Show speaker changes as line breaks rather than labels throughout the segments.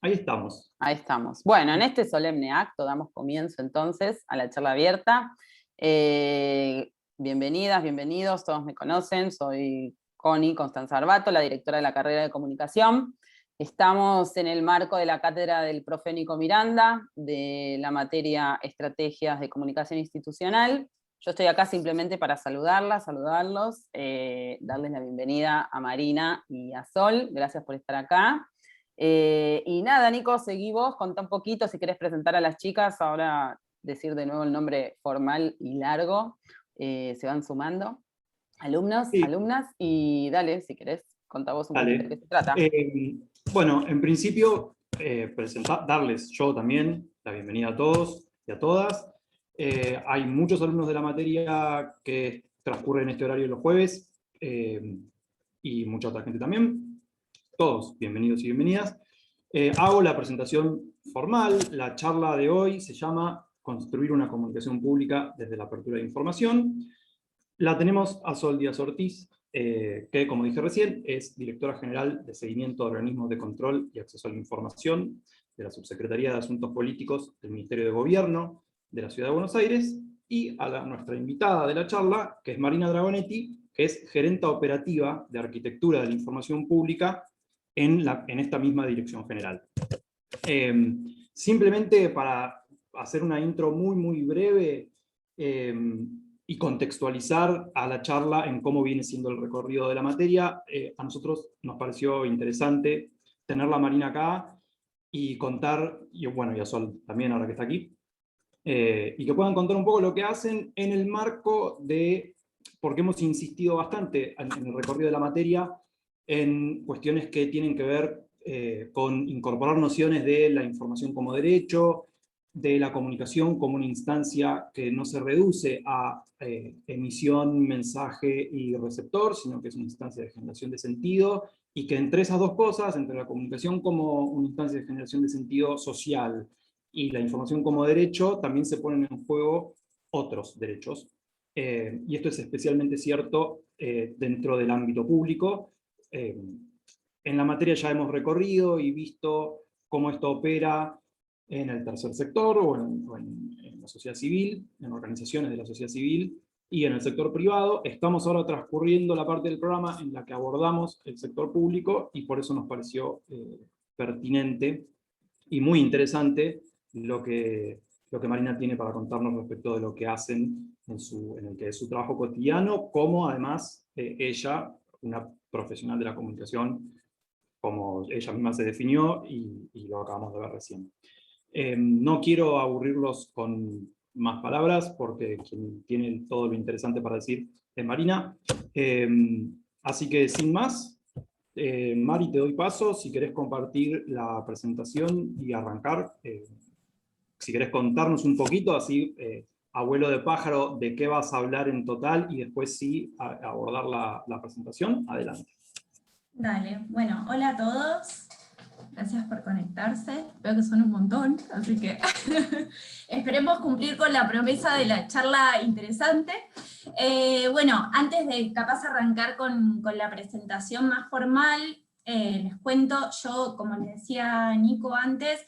Ahí estamos.
Ahí estamos. Bueno, en este solemne acto damos comienzo entonces a la charla abierta. Bienvenidas, bienvenidos, todos me conocen, soy Connie Constanza Arbato, la directora de la carrera de Comunicación. Estamos en el marco de la cátedra del profe Nico Miranda, de la materia Estrategias de Comunicación Institucional. Yo estoy acá simplemente para saludarlos, darles la bienvenida a Marina y a Sol, gracias por estar acá. Y nada, Nico, seguí vos, contá un poquito, si querés presentar a las chicas, ahora decir de nuevo el nombre formal y largo, se van sumando, alumnos,
Sí,
alumnas, y dale, si querés, contá vos un poquito de
dale.
qué se trata.
Bueno, en principio, darles yo también la bienvenida a todos y a todas. Hay muchos alumnos de la materia que transcurren este horario los jueves, y mucha otra gente también. Todos bienvenidos y bienvenidas. Hago la presentación formal. La charla de hoy se llama Construir una comunicación pública desde la apertura de información. La tenemos a Sol Díaz Ortiz, que, como dije recién, es directora general de seguimiento de organismos de control y acceso a la información de la Subsecretaría de Asuntos Políticos del Ministerio de Gobierno de la Ciudad de Buenos Aires, y a nuestra invitada de la charla, que es Marina Dragonetti, que es gerenta operativa de Arquitectura de la Información Pública en esta misma dirección general. Simplemente para hacer una intro muy breve, y contextualizar a la charla en cómo viene siendo el recorrido de la materia, a nosotros nos pareció interesante tener la Marina acá y contar, y bueno, y a Sol también ahora que está aquí, y que puedan contar un poco lo que hacen en el marco de, porque hemos insistido bastante en el recorrido de la materia, en cuestiones que tienen que ver con incorporar nociones de la información como derecho, de la comunicación como una instancia que no se reduce a emisión, mensaje y receptor, sino que es una instancia de generación de sentido, y que entre esas dos cosas, entre la comunicación como una instancia de generación de sentido social y la información como derecho, también se ponen en juego otros derechos. Y esto es especialmente cierto dentro del ámbito público. En la materia ya hemos recorrido y visto cómo esto opera en el tercer sector en la sociedad civil, en organizaciones de la sociedad civil y en el sector privado. Estamos ahora transcurriendo la parte del programa en la que abordamos el sector público, y por eso nos pareció pertinente y muy interesante lo que Marina tiene para contarnos respecto de lo que hacen en el que es su trabajo cotidiano, como además ella, una profesional de la comunicación, como ella misma se definió, y lo acabamos de ver recién. No quiero aburrirlos con más palabras, porque quien tiene todo lo interesante para decir es Marina. Así que sin más, Mari, te doy paso, si querés compartir la presentación y arrancar, si querés contarnos un poquito, así, abuelo de pájaro, de qué vas a hablar en total, y después sí abordar la presentación. Adelante.
Dale, bueno, hola a todos, gracias por conectarse, veo que son un montón, así que esperemos cumplir con la promesa de la charla interesante. Bueno, antes de capaz arrancar con la presentación más formal, les cuento, yo, como les decía Nico antes,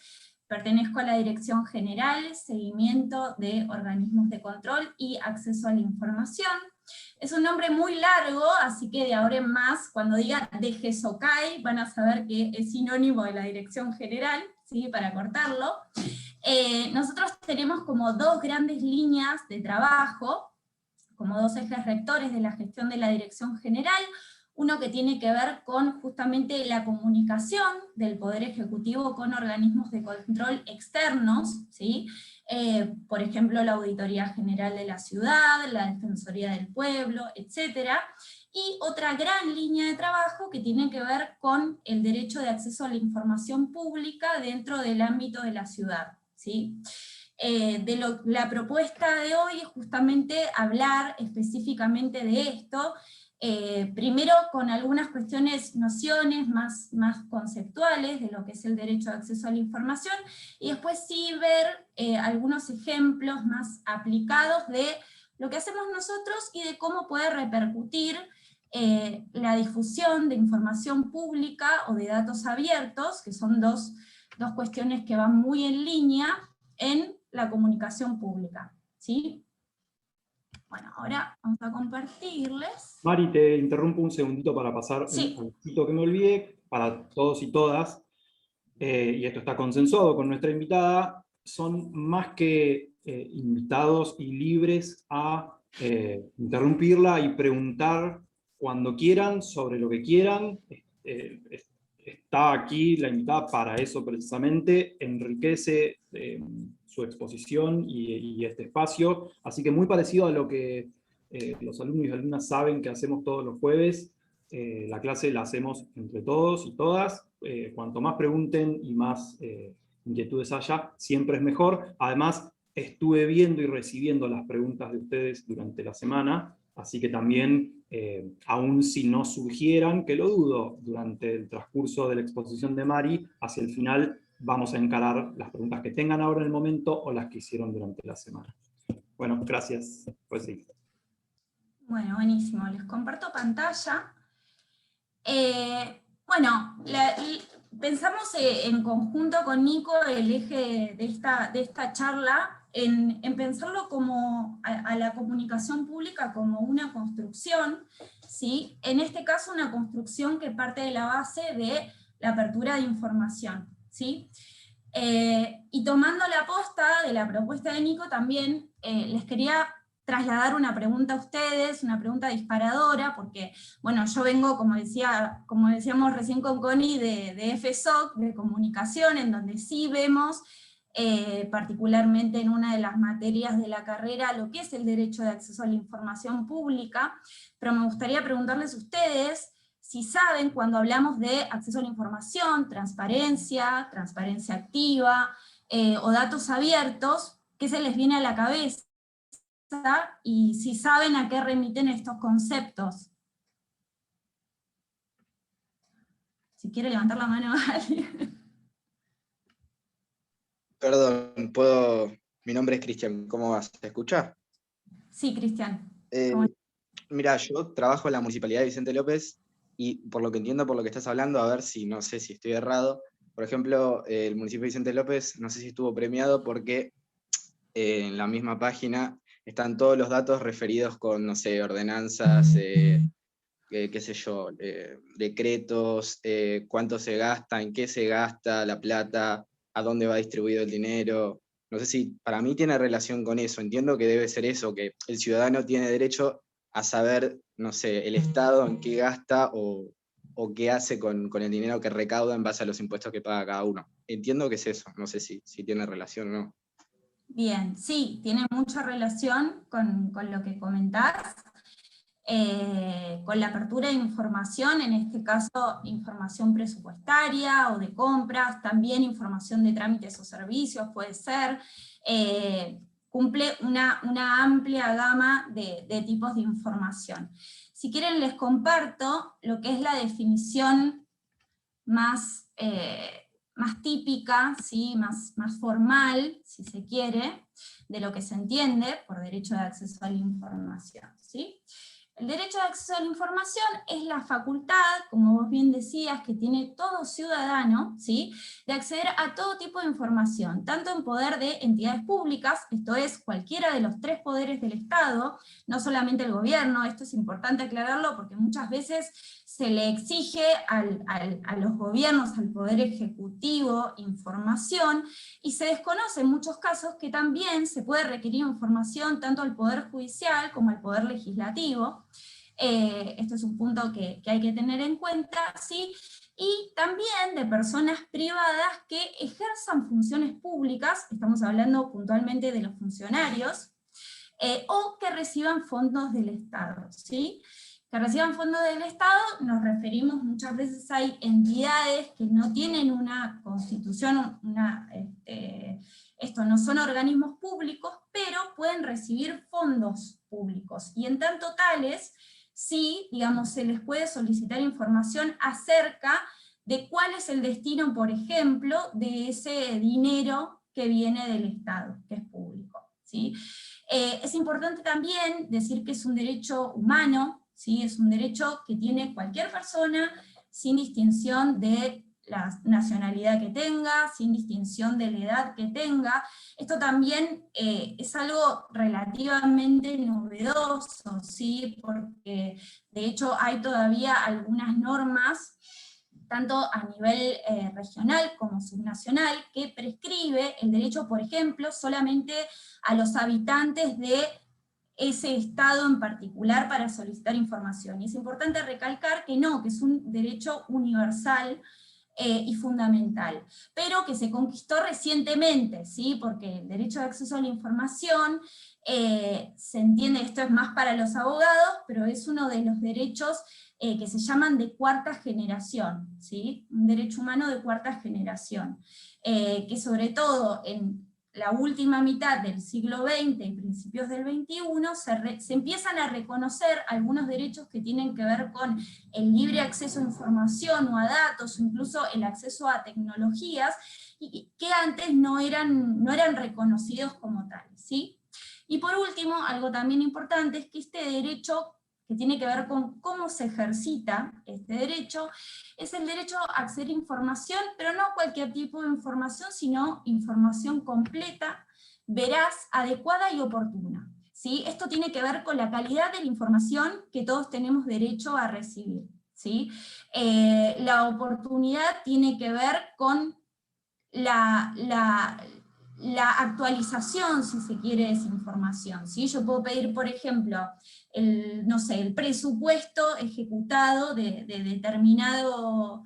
pertenezco a la Dirección General, Seguimiento de Organismos de Control y Acceso a la Información. Es un nombre muy largo, así que de ahora en más, cuando diga DGSOCAI, van a saber que es sinónimo de la Dirección General, ¿sí? Para cortarlo. Nosotros tenemos como dos grandes líneas de trabajo, como dos ejes rectores de la gestión de la Dirección General. Uno que tiene que ver con justamente la comunicación del Poder Ejecutivo con organismos de control externos, ¿sí? Por ejemplo, la Auditoría General de la Ciudad, la Defensoría del Pueblo, etc. Y otra gran línea de trabajo que tiene que ver con el derecho de acceso a la información pública dentro del ámbito de la ciudad, ¿sí? La propuesta de hoy es justamente hablar específicamente de esto, primero con algunas cuestiones, nociones más conceptuales de lo que es el derecho de acceso a la información, y después sí ver algunos ejemplos más aplicados de lo que hacemos nosotros y de cómo puede repercutir la difusión de información pública o de datos abiertos, que son dos dos cuestiones que van muy en línea en la comunicación pública, ¿sí? Bueno, ahora vamos a compartirles.
Mari, te interrumpo un segundito para pasar
Sí.
un poquito que me olvidé, para todos y todas, y esto está consensuado con nuestra invitada, son más que invitados y libres a interrumpirla y preguntar cuando quieran, sobre lo que quieran. Está aquí la invitada para eso precisamente, enriquece su exposición y este espacio, así que muy parecido a lo que los alumnos y alumnas saben que hacemos todos los jueves. La clase la hacemos entre todos y todas. Cuanto más pregunten y más inquietudes haya, siempre es mejor. Además, estuve viendo y recibiendo las preguntas de ustedes durante la semana, así que también, aun si no surgieran, que lo dudo, durante el transcurso de la exposición de Mari, hacia el final vamos a encarar las preguntas que tengan ahora en el momento o las que hicieron durante la semana. Bueno, gracias. Pues sí.
Bueno, buenísimo. Les comparto pantalla. Bueno, pensamos en conjunto con Nico el eje de esta charla en pensarlo como a la comunicación pública como una construcción, ¿sí? En este caso una construcción que parte de la base de la apertura de información, ¿sí? Y tomando la posta de la propuesta de Nico también les quería trasladar una pregunta a ustedes, una pregunta disparadora, porque, bueno, yo vengo, como decíamos recién con Connie, de FSOC, de comunicación, en donde sí vemos, particularmente en una de las materias de la carrera, lo que es el derecho de acceso a la información pública, pero me gustaría preguntarles a ustedes si saben, cuando hablamos de acceso a la información, transparencia, transparencia activa, o datos abiertos, ¿qué se les viene a la cabeza? Y si saben a qué remiten estos conceptos. Si quiere levantar la mano alguien.
Perdón, mi nombre es Cristian, ¿cómo vas? ¿Se escucha?
Sí, Cristian.
Mira, yo trabajo en la Municipalidad de Vicente López y por lo que entiendo, por lo que estás hablando, a ver si no sé si estoy errado. Por ejemplo, el municipio de Vicente López, no sé si estuvo premiado porque en la misma página están todos los datos referidos con, no sé, ordenanzas, qué sé yo, decretos, cuánto se gasta, en qué se gasta la plata, a dónde va distribuido el dinero. No sé si para mí tiene relación con eso. Entiendo que debe ser eso, que el ciudadano tiene derecho a saber, no sé, el Estado en qué gasta o qué hace con el dinero que recauda en base a los impuestos que paga cada uno. Entiendo que es eso, no sé si tiene relación o no.
Bien, sí, tiene mucha relación con lo que comentás. Con la apertura de información, en este caso información presupuestaria o de compras, también información de trámites o servicios puede ser, cumple una amplia gama de tipos de información. Si quieren les comparto lo que es la definición más típica, ¿sí? más formal, si se quiere, de lo que se entiende por derecho de acceso a la información, ¿sí? El derecho de acceso a la información es la facultad, como vos bien decías, que tiene todo ciudadano, ¿sí? De acceder a todo tipo de información, tanto en poder de entidades públicas, esto es, cualquiera de los tres poderes del Estado, no solamente el gobierno, esto es importante aclararlo porque muchas veces se le exige a los gobiernos, al poder ejecutivo, información, y se desconoce en muchos casos que también se puede requerir información tanto al poder judicial como al poder legislativo. Esto es un punto que hay que tener en cuenta, ¿sí? Y también de personas privadas que ejerzan funciones públicas, estamos hablando puntualmente de los funcionarios, o que reciban fondos del Estado, ¿sí? Que reciban fondos del Estado, nos referimos, muchas veces hay entidades que no tienen una constitución, esto no son organismos públicos, pero pueden recibir fondos públicos, y en tanto tales, sí, digamos, se les puede solicitar información acerca de cuál es el destino, por ejemplo, de ese dinero que viene del Estado, que es público, ¿sí? Es importante también decir que es un derecho humano, ¿sí? Es un derecho que tiene cualquier persona sin distinción de la nacionalidad que tenga, sin distinción de la edad que tenga. Esto también es algo relativamente novedoso, ¿sí? Porque de hecho hay todavía algunas normas, tanto a nivel regional como subnacional, que prescribe el derecho, por ejemplo, solamente a los habitantes de ese estado en particular para solicitar información. Y es importante recalcar que no, que es un derecho universal y fundamental, pero que se conquistó recientemente, ¿sí? Porque el derecho de acceso a la información, se entiende, esto es más para los abogados, pero es uno de los derechos que se llaman de cuarta generación, ¿sí? Un derecho humano de cuarta generación, que sobre todo en la última mitad del siglo XX y principios del XXI se empiezan a reconocer algunos derechos que tienen que ver con el libre acceso a información o a datos, o incluso el acceso a tecnologías, y que antes no eran reconocidos como tales, ¿sí? Y por último, algo también importante es que este derecho, que tiene que ver con cómo se ejercita este derecho, es el derecho a acceder a información, pero no cualquier tipo de información, sino información completa, veraz, adecuada y oportuna, ¿sí? Esto tiene que ver con la calidad de la información que todos tenemos derecho a recibir, ¿sí? La oportunidad tiene que ver con la actualización, si se quiere, de esa información, ¿sí? Yo puedo pedir, por ejemplo, no sé, el presupuesto ejecutado de determinado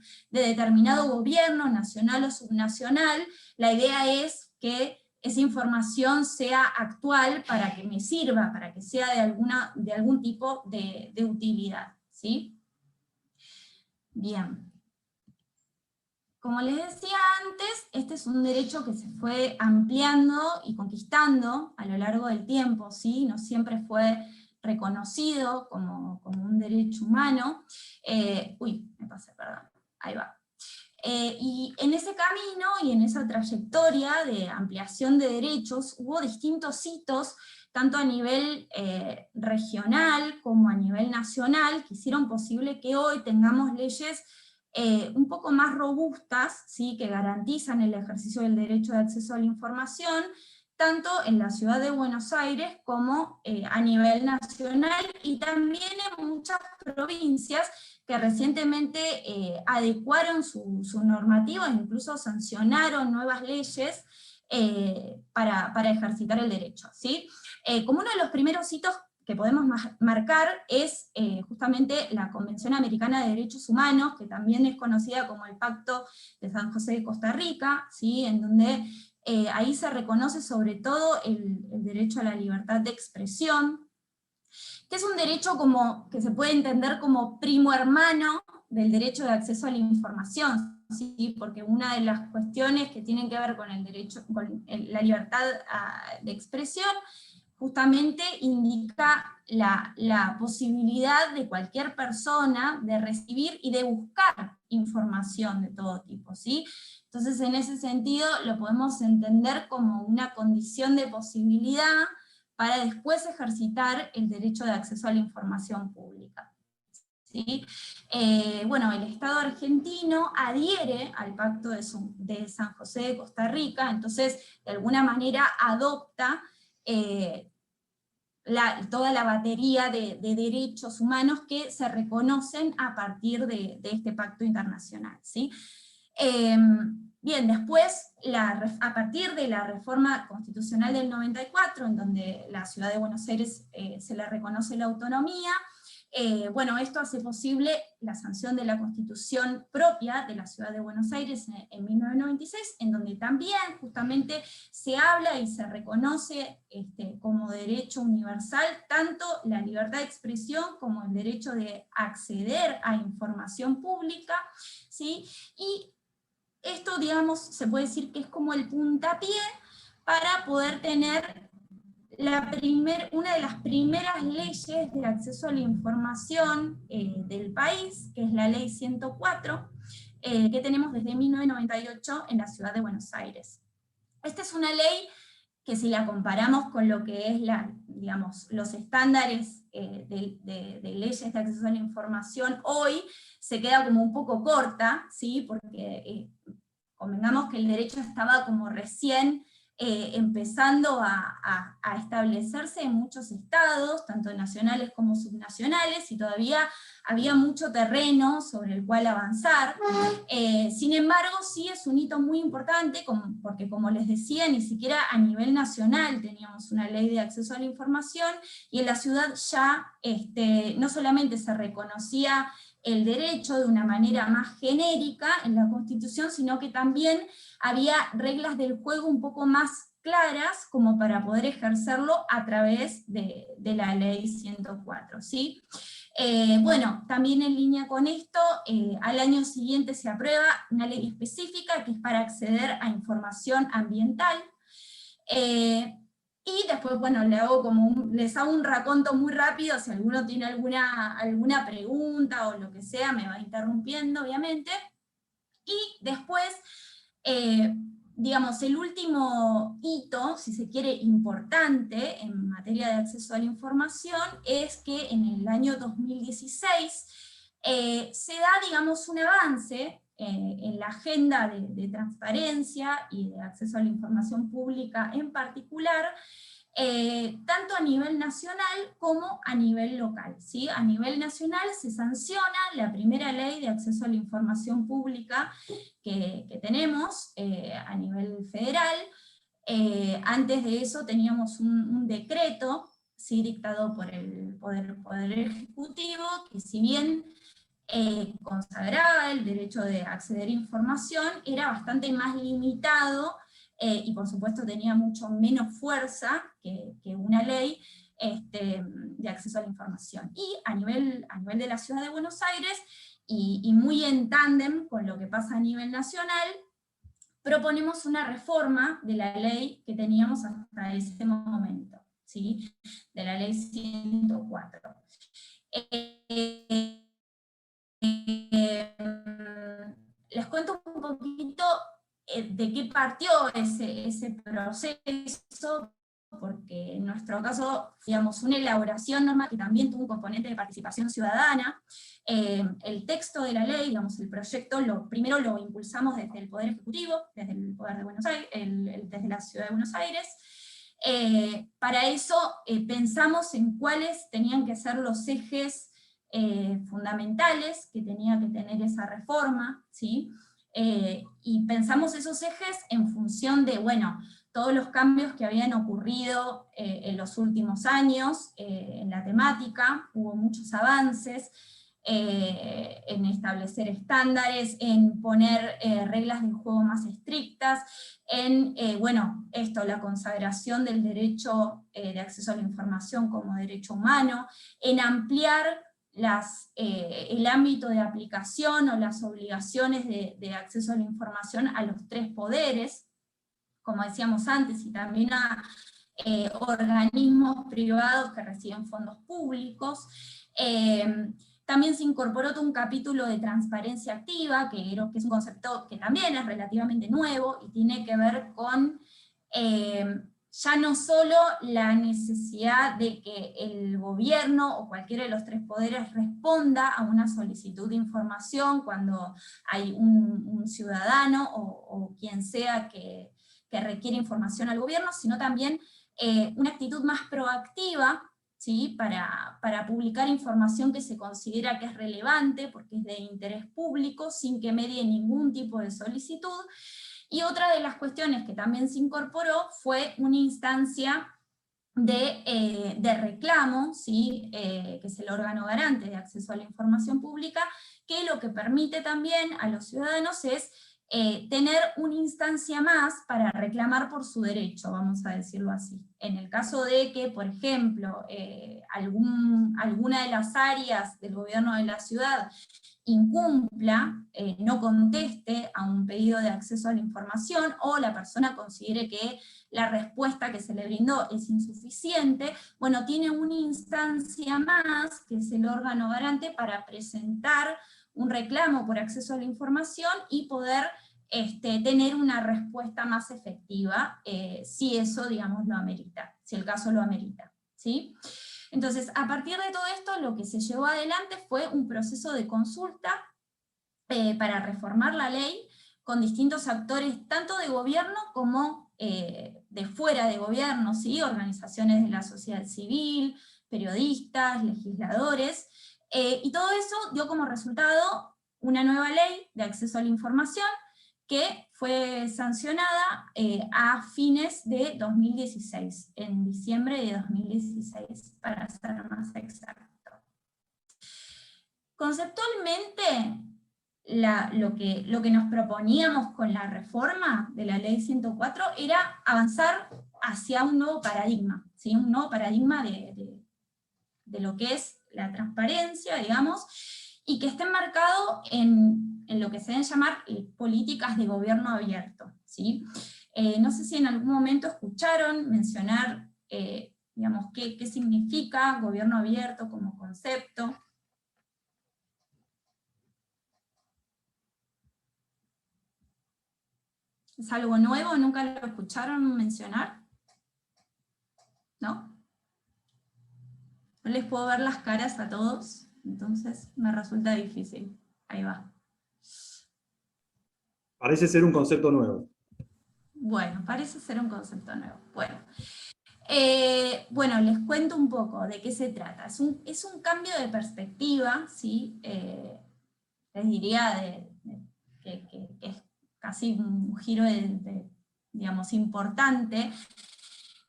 gobierno, nacional o subnacional. La idea es que esa información sea actual para que me sirva, para que sea de algún tipo de utilidad, ¿sí? Bien. Como les decía antes, este es un derecho que se fue ampliando y conquistando a lo largo del tiempo, ¿sí? No siempre fue reconocido como un derecho humano. Me pasé, perdón, ahí va. Y en ese camino y en esa trayectoria de ampliación de derechos hubo distintos hitos, tanto a nivel regional como a nivel nacional, que hicieron posible que hoy tengamos leyes un poco más robustas, ¿sí? Que garantizan el ejercicio del derecho de acceso a la información, tanto en la ciudad de Buenos Aires como a nivel nacional, y también en muchas provincias que recientemente adecuaron su normativa e incluso sancionaron nuevas leyes para ejercitar el derecho, ¿sí? Como uno de los primeros hitos que podemos marcar es justamente la Convención Americana de Derechos Humanos, que también es conocida como el Pacto de San José de Costa Rica, ¿sí? En donde ahí se reconoce sobre todo el derecho a la libertad de expresión, que es un derecho que se puede entender como primo hermano del derecho de acceso a la información, ¿sí? Porque una de las cuestiones que tienen que ver con la libertad de expresión justamente indica la posibilidad de cualquier persona de recibir y de buscar información de todo tipo, ¿sí? Entonces, en ese sentido, lo podemos entender como una condición de posibilidad para después ejercitar el derecho de acceso a la información pública, ¿sí? Bueno, el Estado argentino adhiere al Pacto de San José de Costa Rica, entonces, de alguna manera adopta toda la batería de derechos humanos que se reconocen a partir de este pacto internacional, ¿sí? Bien, después, a partir de la reforma constitucional del 94, en donde la ciudad de Buenos Aires se le reconoce la autonomía, bueno, esto hace posible la sanción de la Constitución propia de la ciudad de Buenos Aires en 1996, en donde también justamente se habla y se reconoce como derecho universal tanto la libertad de expresión como el derecho de acceder a información pública, ¿sí? Y esto, digamos, se puede decir que es como el puntapié para poder tener una de las primeras leyes de acceso a la información del país, que es la Ley 104, que tenemos desde 1998 en la ciudad de Buenos Aires. Esta es una ley que si la comparamos con lo que es digamos, los estándares de leyes de acceso a la información hoy, se queda como un poco corta, ¿sí? Porque convengamos que el derecho estaba como recién empezando a establecerse en muchos estados, tanto nacionales como subnacionales, y todavía había mucho terreno sobre el cual avanzar. Sin embargo, sí es un hito muy importante, porque como les decía, ni siquiera a nivel nacional teníamos una ley de acceso a la información, y en la ciudad ya no solamente se reconocía el derecho de una manera más genérica en la Constitución, sino que también había reglas del juego un poco más claras como para poder ejercerlo a través de la ley 104, ¿sí? Bueno, también en línea con esto, al año siguiente se aprueba una ley específica que es para acceder a información ambiental, y después, bueno, les hago un raconto muy rápido, si alguno tiene alguna pregunta o lo que sea, me va interrumpiendo, obviamente. Y después, digamos, el último hito, si se quiere, importante en materia de acceso a la información, es que en el año 2016 se da, digamos, un avance en la agenda de transparencia y de acceso a la información pública en particular, tanto a nivel nacional como a nivel local, ¿sí? A nivel nacional se sanciona la primera ley de acceso a la información pública que tenemos a nivel federal. Antes de eso teníamos un decreto, ¿sí? Dictado por el Poder Ejecutivo, que si bien consagraba el derecho de acceder a información, era bastante más limitado, y por supuesto tenía mucho menos fuerza que una ley de acceso a la información. Y a nivel de la Ciudad de Buenos Aires, y muy en tándem con lo que pasa a nivel nacional, proponemos una reforma de la ley que teníamos hasta ese momento, ¿sí? De la ley 104. Les cuento un poquito de qué partió ese proceso, porque en nuestro caso, digamos, una elaboración normal que también tuvo un componente de participación ciudadana. El texto de la ley, digamos, el proyecto, primero lo impulsamos desde el Poder Ejecutivo, desde el Poder de Buenos Aires, desde la Ciudad de Buenos Aires. Para eso pensamos en cuáles tenían que ser los ejes fundamentales que tenía que tener esa reforma, ¿sí? Y pensamos esos ejes en función de, bueno, todos los cambios que habían ocurrido en los últimos años en la temática. Hubo muchos avances en establecer estándares, en poner reglas del juego más estrictas, en, bueno, la consagración del derecho de acceso a la información como derecho humano, en ampliar el ámbito de aplicación o las obligaciones de acceso a la información a los tres poderes, como decíamos antes, y también a organismos privados que reciben fondos públicos. También se incorporó todo un capítulo de transparencia activa, que es un concepto que también es relativamente nuevo, y tiene que ver con ya no solo la necesidad de que el gobierno o cualquiera de los tres poderes responda a una solicitud de información cuando hay un ciudadano o quien sea que requiere información al gobierno, sino también una actitud más proactiva, ¿sí? Para publicar información que se considera que es relevante, porque es de interés público, sin que medie ningún tipo de solicitud. Y otra de las cuestiones que también se incorporó fue una instancia de reclamo, ¿sí? Que es el órgano garante de acceso a la información pública, que lo que permite también a los ciudadanos es tener una instancia más para reclamar por su derecho, vamos a decirlo así. En el caso de que, por ejemplo, alguna de las áreas del gobierno de la ciudad incumpla, no conteste a un pedido de acceso a la información, o la persona considere que la respuesta que se le brindó es insuficiente, bueno, tiene una instancia más, que es el órgano garante, para presentar un reclamo por acceso a la información y poder tener una respuesta más efectiva, si eso, digamos, lo amerita, si el caso lo amerita, ¿sí? Entonces, a partir de todo esto, lo que se llevó adelante fue un proceso de consulta para reformar la ley con distintos actores, tanto de gobierno como de fuera de gobierno, ¿sí? Organizaciones de la sociedad civil, periodistas, legisladores, y todo eso dio como resultado una nueva ley de acceso a la información que fue sancionada a fines de 2016, en diciembre de 2016, para ser más exacto. Conceptualmente, lo que nos proponíamos con la reforma de la Ley 104 era avanzar hacia un nuevo paradigma, ¿sí? Un nuevo paradigma de lo que es la transparencia, digamos, y que esté enmarcado en lo que se deben llamar políticas de gobierno abierto, ¿sí? No sé si en algún momento escucharon mencionar, digamos, qué significa gobierno abierto como concepto. ¿Es algo nuevo? ¿Nunca lo escucharon mencionar? ¿No? No les puedo ver las caras a todos, entonces me resulta difícil. Ahí va.
Parece ser un concepto nuevo.
Bueno, parece ser un concepto nuevo. Bueno, les cuento un poco de qué se trata. Es un cambio de perspectiva, ¿sí? Les diría que es casi un giro digamos, importante,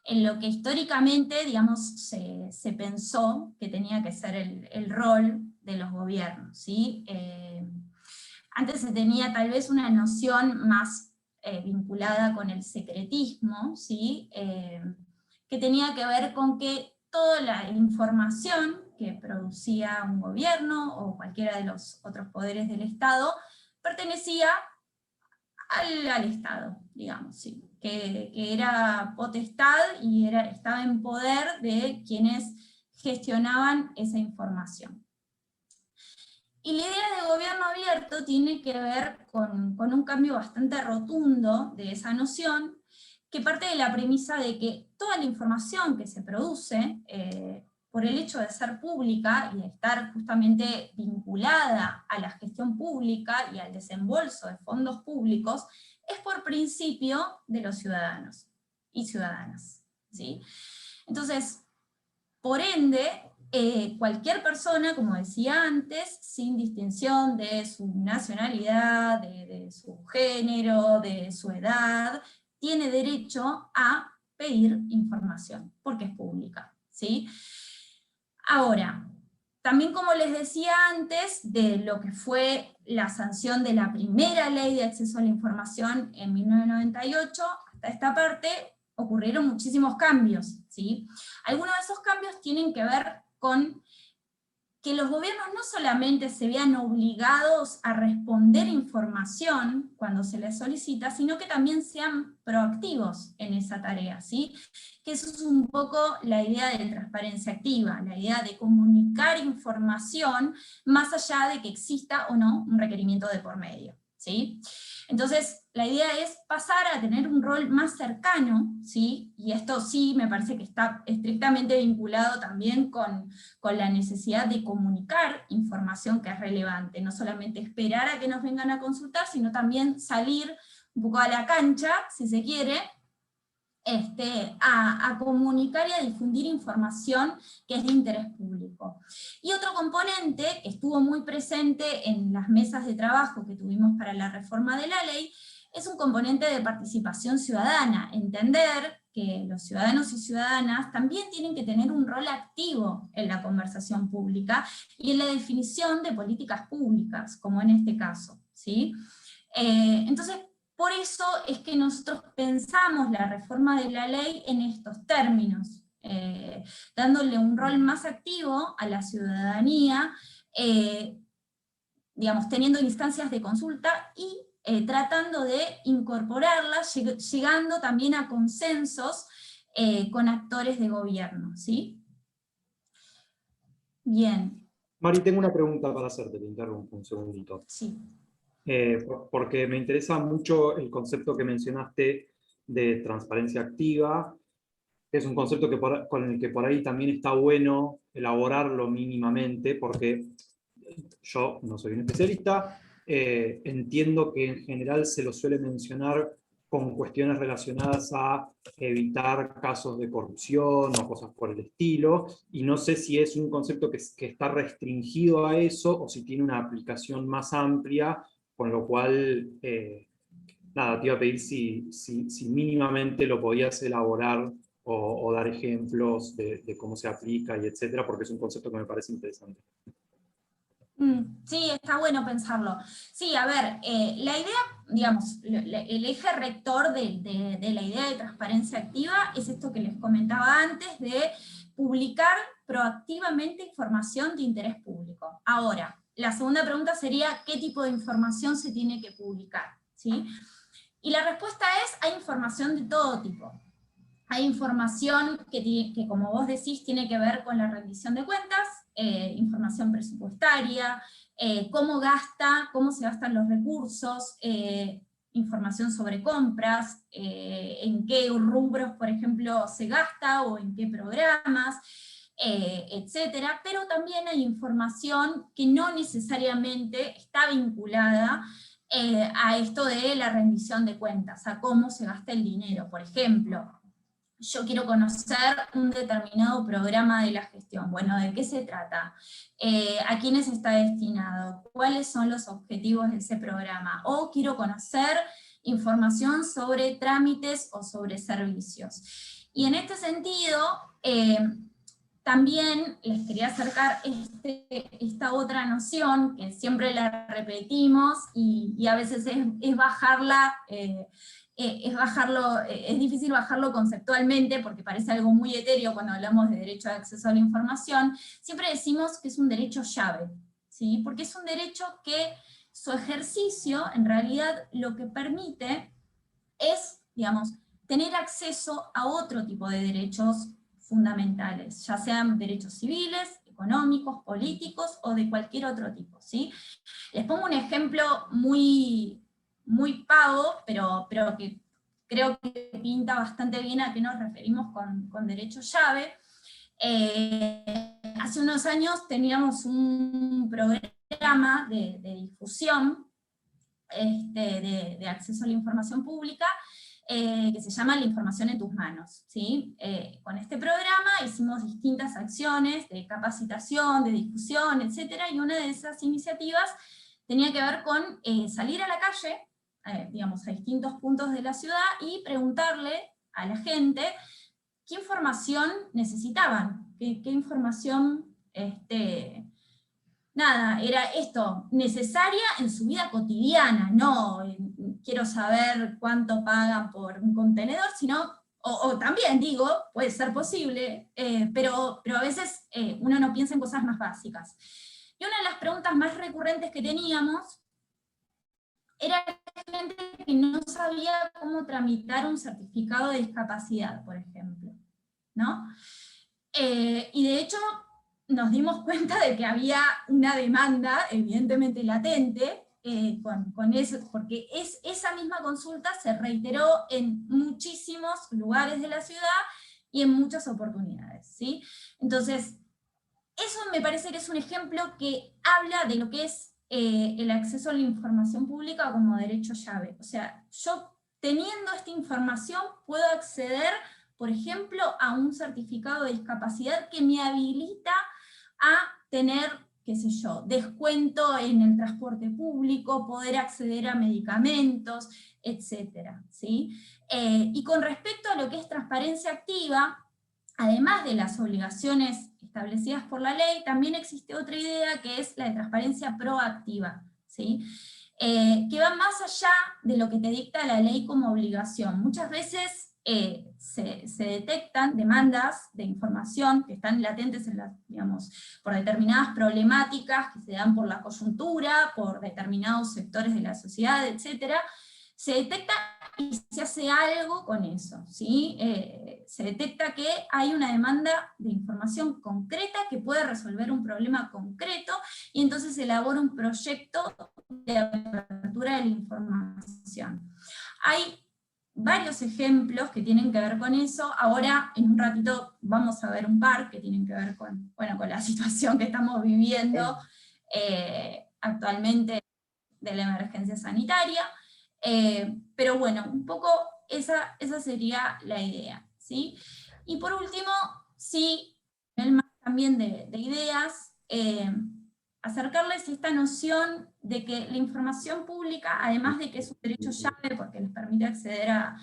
en lo que históricamente, digamos, se pensó que tenía que ser el rol de los gobiernos, ¿sí? Antes se tenía tal vez una noción más vinculada con el secretismo, ¿sí? Que tenía que ver con que toda la información que producía un gobierno o cualquiera de los otros poderes del Estado pertenecía al Estado, digamos, ¿sí? Que era potestad y estaba en poder de quienes gestionaban esa información. Y la idea de gobierno abierto tiene que ver con un cambio bastante rotundo de esa noción, que parte de la premisa de que toda la información que se produce, por el hecho de ser pública y de estar justamente vinculada a la gestión pública y al desembolso de fondos públicos, es por principio de los ciudadanos y ciudadanas, ¿sí? Entonces, por ende, cualquier persona, como decía antes, sin distinción de su nacionalidad, de su género, de su edad, tiene derecho a pedir información, porque es pública, ¿sí? Ahora, también como les decía antes, de lo que fue la sanción de la primera ley de acceso a la información en 1998, hasta esta parte, ocurrieron muchísimos cambios, ¿sí? Algunos de esos cambios tienen que ver con que los gobiernos no solamente se vean obligados a responder información cuando se les solicita, sino que también sean proactivos en esa tarea, ¿sí? Que eso es un poco la idea de transparencia activa, la idea de comunicar información más allá de que exista o no un requerimiento de por medio, ¿sí? Entonces, la idea es pasar a tener un rol más cercano, ¿sí? Y esto sí me parece que está estrictamente vinculado también con la necesidad de comunicar información que es relevante, no solamente esperar a que nos vengan a consultar, sino también salir un poco a la cancha, si se quiere, a comunicar y a difundir información que es de interés público. Y otro componente que estuvo muy presente en las mesas de trabajo que tuvimos para la reforma de la ley, es un componente de participación ciudadana, entender que los ciudadanos y ciudadanas también tienen que tener un rol activo en la conversación pública y en la definición de políticas públicas, como en este caso, ¿sí? Entonces, por eso es que nosotros pensamos la reforma de la ley en estos términos, dándole un rol más activo a la ciudadanía, digamos, teniendo instancias de consulta y tratando de incorporarlas, llegando también a consensos con actores de gobierno, ¿sí? Bien.
Mari, tengo una pregunta para hacerte, te interrumpo un segundito.
Sí.
porque me interesa mucho el concepto que mencionaste de transparencia activa, que es un concepto con el que por ahí también está bueno elaborarlo mínimamente, porque yo no soy un especialista, entiendo que en general se lo suele mencionar con cuestiones relacionadas a evitar casos de corrupción o cosas por el estilo, y no sé si es un concepto que está restringido a eso o si tiene una aplicación más amplia, con lo cual, nada, te iba a pedir si mínimamente lo podías elaborar o dar ejemplos de cómo se aplica y etcétera, porque es un concepto que me parece interesante.
Sí, está bueno pensarlo. Sí, a ver, la idea, digamos, el eje rector de la idea de transparencia activa es esto que les comentaba antes, de publicar proactivamente información de interés público. Ahora, la segunda pregunta sería, ¿qué tipo de información se tiene que publicar? ¿Sí? Y la respuesta es, hay información de todo tipo. Hay información que, como vos decís, tiene que ver con la rendición de cuentas, información presupuestaria, cómo se gastan los recursos, información sobre compras, en qué rubros, por ejemplo, se gasta o en qué programas, etcétera. Pero también hay información que no necesariamente está vinculada a esto de la rendición de cuentas, a cómo se gasta el dinero. Por ejemplo, yo quiero conocer un determinado programa de la gestión. Bueno, ¿de qué se trata? ¿A quiénes está destinado? ¿Cuáles son los objetivos de ese programa? O quiero conocer información sobre trámites o sobre servicios. Y en este sentido, también les quería acercar esta otra noción, que siempre la repetimos, y a veces es bajarla, es difícil bajarlo conceptualmente, porque parece algo muy etéreo cuando hablamos de derecho de acceso a la información. Siempre decimos que es un derecho llave, ¿sí? Porque es un derecho que su ejercicio, en realidad, lo que permite es, digamos, tener acceso a otro tipo de derechos fundamentales, ya sean derechos civiles, económicos, políticos o de cualquier otro tipo, ¿sí? Les pongo un ejemplo muy pavo, pero que creo que pinta bastante bien a qué nos referimos con derecho llave. Hace unos años teníamos un programa de difusión de acceso a la información pública, que se llama La Información en tus Manos, ¿sí? Con este programa hicimos distintas acciones de capacitación, de difusión, etc., y una de esas iniciativas tenía que ver con salir a la calle, digamos, a distintos puntos de la ciudad, y preguntarle a la gente qué información necesitaban, qué información, nada, era esto, necesaria en su vida cotidiana, no quiero saber cuánto pagan por un contenedor, sino, o también digo, puede ser posible, pero a veces uno no piensa en cosas más básicas. Y una de las preguntas más recurrentes que teníamos era gente que no sabía cómo tramitar un certificado de discapacidad, por ejemplo, ¿no? Y de hecho nos dimos cuenta de que había una demanda evidentemente latente con eso, porque esa misma consulta se reiteró en muchísimos lugares de la ciudad y en muchas oportunidades, ¿sí? Entonces, eso me parece que es un ejemplo que habla de lo que es el acceso a la información pública como derecho llave. O sea, yo teniendo esta información puedo acceder, por ejemplo, a un certificado de discapacidad que me habilita a tener, qué sé yo, descuento en el transporte público, poder acceder a medicamentos, etcétera, ¿sí? Y con respecto a lo que es transparencia activa, además de las obligaciones establecidas por la ley, también existe otra idea que es la de transparencia proactiva, ¿sí? Que va más allá de lo que te dicta la ley como obligación. Muchas veces se detectan demandas de información que están latentes en digamos, por determinadas problemáticas que se dan por la coyuntura, por determinados sectores de la sociedad, etc. Se detectan y se hace algo con eso, ¿sí? Se detecta que hay una demanda de información concreta que puede resolver un problema concreto, y entonces se elabora un proyecto de apertura de la información. Hay varios ejemplos que tienen que ver con eso. Ahora, en un ratito, vamos a ver un par que tienen que ver con, bueno, con la situación que estamos viviendo actualmente de la emergencia sanitaria. Pero bueno, un poco esa sería la idea, ¿sí? Y por último, sí, también de ideas, acercarles esta noción de que la información pública, además de que es un derecho llave porque les permite acceder a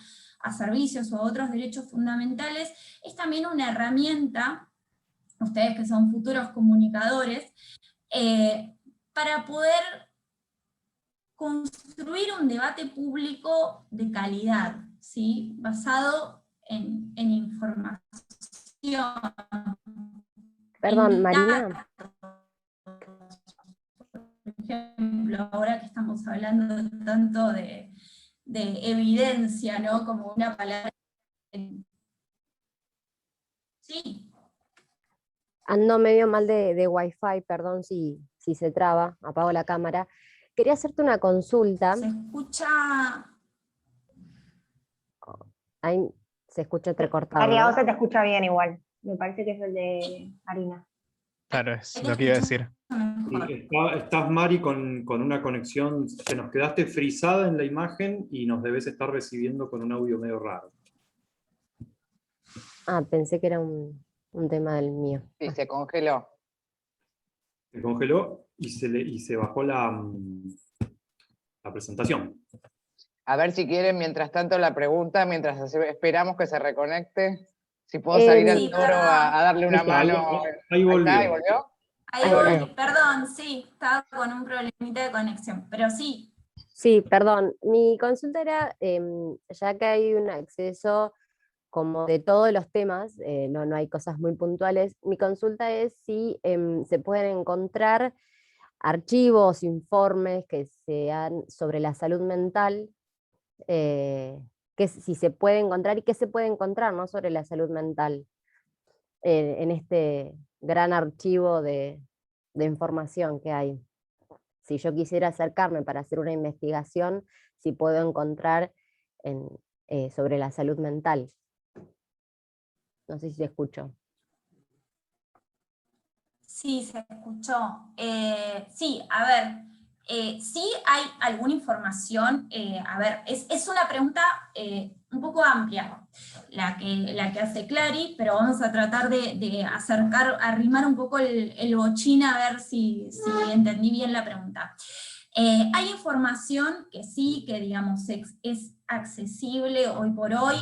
servicios o a otros derechos fundamentales, es también una herramienta, ustedes que son futuros comunicadores, para poder construir un debate público de calidad, ¿sí? Basado en información.
Perdón, Marina.
Por ejemplo, ahora que estamos hablando tanto de evidencia, ¿no? Como una palabra. Sí.
Ando medio mal de Wi-Fi, perdón si se traba, apago la cámara. Quería hacerte una consulta.
Se escucha.
Ahí se escucha entrecortado,
María,
¿no?
vos se te escucha bien igual. Me parece que es el de Marina.
Claro, es lo que iba a decir.
Estás, Mari, con una conexión, que nos quedaste frisada en la imagen y nos debes estar recibiendo con un audio medio raro.
Ah, pensé que era un tema del mío.
Sí, se congeló.
Se congeló y se bajó la presentación.
A ver si quieren, mientras tanto, la pregunta, mientras esperamos que se reconecte, si puedo salir al
Sí,
toro
perdón.
a darle una mano.
Ahí volvió.
Ahí volvió.
Ahí
Ahí
voy, perdón, sí, estaba con un problemita de conexión, pero sí.
Sí, perdón. Mi consulta era, ya que hay un acceso como de todos los temas, no hay cosas muy puntuales, mi consulta es si se pueden encontrar archivos, informes que sean sobre la salud mental, que si se puede encontrar y qué se puede encontrar, ¿no?, sobre la salud mental en este gran archivo de información que hay. Si yo quisiera acercarme para hacer una investigación, si puedo encontrar sobre la salud mental. No sé si se escuchó.
Sí, se escuchó. Sí, a ver, sí hay alguna información, a ver, es una pregunta un poco amplia la que hace Clary, pero vamos a tratar de arrimar un poco el bochín a ver si entendí bien la pregunta. Hay información que sí, que digamos es accesible hoy por hoy,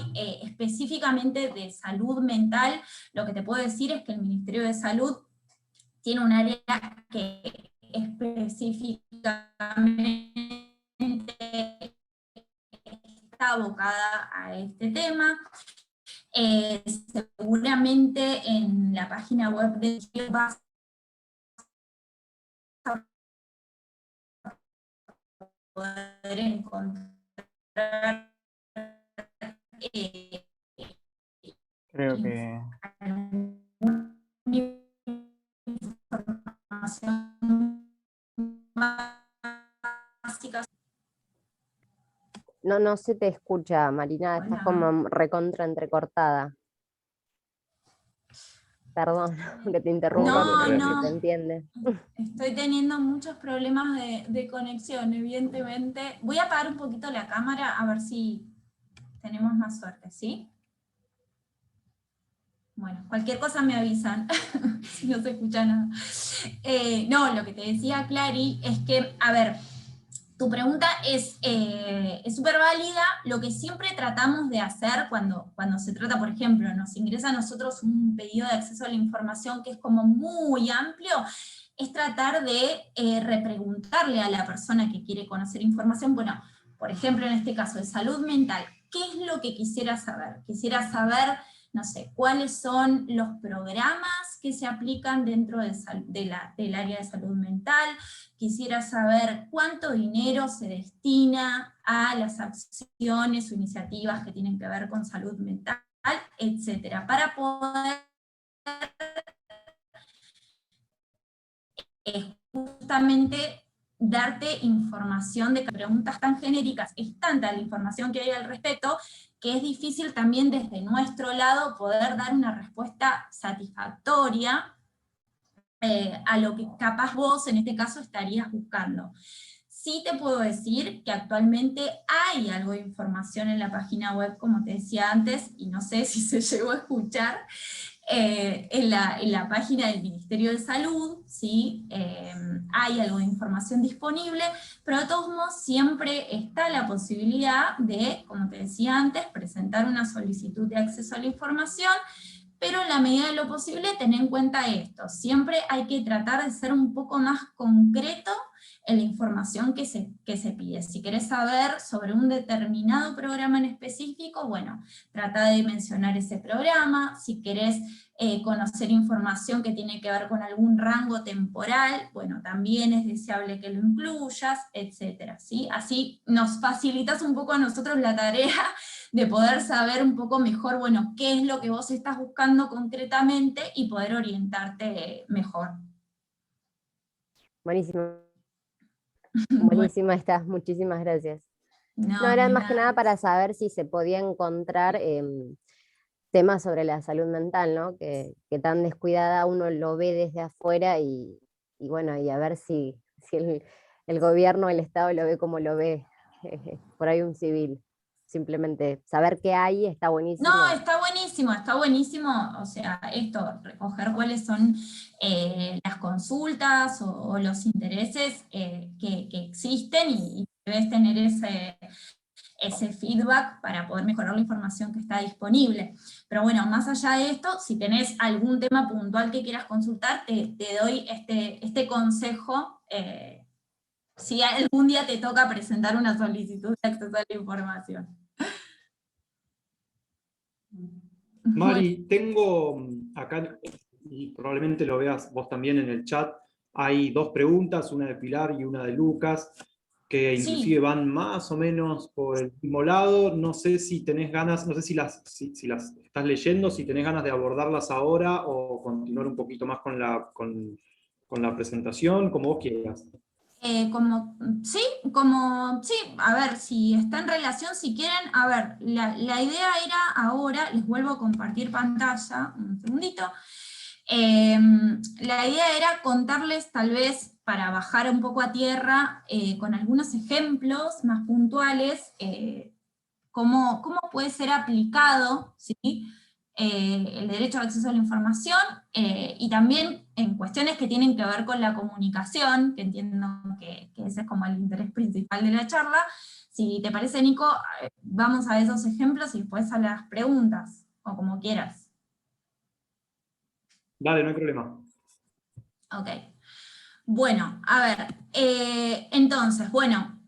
específicamente de salud mental. Lo que te puedo decir es que el Ministerio de Salud tiene un área que específicamente está abocada a este tema. Seguramente en la página web de vas a poder encontrar
Creo que
información básica.
No se te escucha, Marina,
Hola.
estás como recontra entrecortada. Perdón que te interrumpa,
No,
pero
no.
se te entiende.
Estoy teniendo muchos problemas de conexión, evidentemente. Voy a apagar un poquito la cámara a ver si tenemos más suerte, ¿sí? Bueno, cualquier cosa me avisan, si no se escucha nada. No, lo que te decía, Clary, es que, a ver, tu pregunta es súper válida. Lo que siempre tratamos de hacer cuando se trata, por ejemplo, nos ingresa a nosotros un pedido de acceso a la información que es como muy amplio, es tratar de repreguntarle a la persona que quiere conocer información, bueno, por ejemplo, en este caso de salud mental, ¿qué es lo que quisiera saber? Quisiera saber, no sé, cuáles son los programas que se aplican dentro del área de salud mental. Quisiera saber cuánto dinero se destina a las acciones o iniciativas que tienen que ver con salud mental, etcétera, para poder justamente darte información de preguntas tan genéricas. Es tanta la información que hay al respecto que es difícil también desde nuestro lado poder dar una respuesta satisfactoria a lo que capaz vos en este caso estarías buscando. Sí te puedo decir que actualmente hay algo de información en la página web, como te decía antes, y no sé si se llegó a escuchar, en la página del Ministerio de Salud, ¿sí? Hay algo de información disponible, pero de todos modos siempre está la posibilidad de, como te decía antes, presentar una solicitud de acceso a la información, pero en la medida de lo posible ten en cuenta esto, siempre hay que tratar de ser un poco más concreto en la información que se pide. Si querés saber sobre un determinado programa en específico, bueno, trata de mencionar ese programa. Si querés conocer información que tiene que ver con algún rango temporal, bueno, también es deseable que lo incluyas, etcétera, ¿sí? Así nos facilitas un poco a nosotros la tarea de poder saber un poco mejor, bueno, qué es lo que vos estás buscando concretamente y poder orientarte mejor.
Buenísimo,
Bueno,
buenísima estás, muchísimas gracias. No, era
de
más que nada
nada.
para saber si se podía encontrar temas sobre la salud mental, ¿no? Que tan descuidada uno lo ve desde afuera y bueno, y a ver si el gobierno, el Estado lo ve como lo ve por ahí un civil. Simplemente saber qué hay está buenísimo.
No, está buenísimo, o sea, esto, recoger cuáles son las consultas o los intereses que existen y debes tener ese feedback para poder mejorar la información que está disponible. Pero bueno, más allá de esto, si tenés algún tema puntual que quieras consultar, te doy este consejo, si algún día te toca presentar una solicitud de acceso a la información.
Mari, tengo acá, y probablemente lo veas vos también en el chat, hay dos preguntas, una de Pilar y una de Lucas, que inclusive
Sí.
van más o menos por el mismo lado. No sé si tenés ganas, no sé si si las estás leyendo, si tenés ganas de abordarlas ahora o continuar un poquito más con la presentación, como vos quieras.
Sí, a ver, si está en relación, si quieren, a ver, la idea era ahora, les vuelvo a compartir pantalla, un segundito. La idea era contarles, tal vez, para bajar un poco a tierra, con algunos ejemplos más puntuales, cómo puede ser aplicado, ¿sí? El derecho al acceso a la información, y también en cuestiones que tienen que ver con la comunicación, que entiendo que ese es como el interés principal de la charla. Si te parece, Nico, vamos a esos ejemplos y después a las preguntas, o como quieras.
Dale, no hay problema.
Ok. Bueno, a ver, entonces, bueno,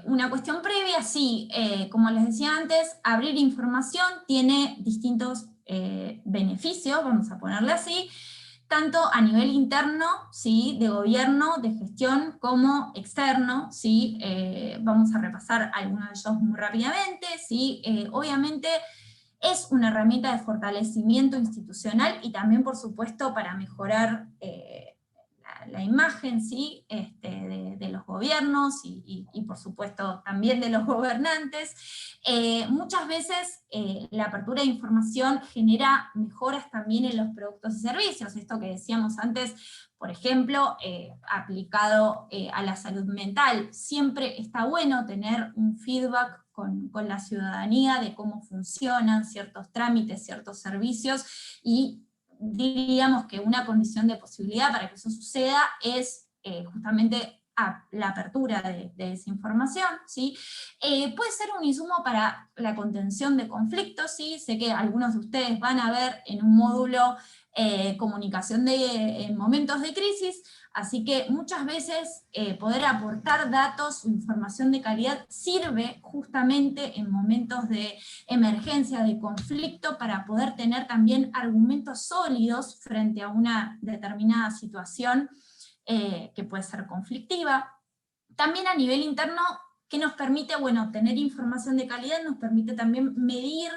una cuestión previa, sí, como les decía antes, abrir información tiene distintos beneficios, vamos a ponerle así, tanto a nivel interno, ¿sí? De gobierno, de gestión, como externo, ¿sí? Vamos a repasar algunos de ellos muy rápidamente, ¿sí? Obviamente es una herramienta de fortalecimiento institucional y también, por supuesto, para mejorar la imagen, ¿sí? De los gobiernos y por supuesto también de los gobernantes. Muchas veces la apertura de información genera mejoras también en los productos y servicios, esto que decíamos antes, por ejemplo, aplicado a la salud mental. Siempre está bueno tener un feedback con la ciudadanía de cómo funcionan ciertos trámites, ciertos servicios, y diríamos que una condición de posibilidad para que eso suceda es justamente la apertura de esa información, ¿sí? Puede ser un insumo para la contención de conflictos, ¿sí? Sé que algunos de ustedes van a ver en un módulo comunicación en momentos de crisis, así que muchas veces poder aportar datos o información de calidad sirve justamente en momentos de emergencia, de conflicto, para poder tener también argumentos sólidos frente a una determinada situación que puede ser conflictiva. También a nivel interno que nos permite, bueno, tener información de calidad, nos permite también medir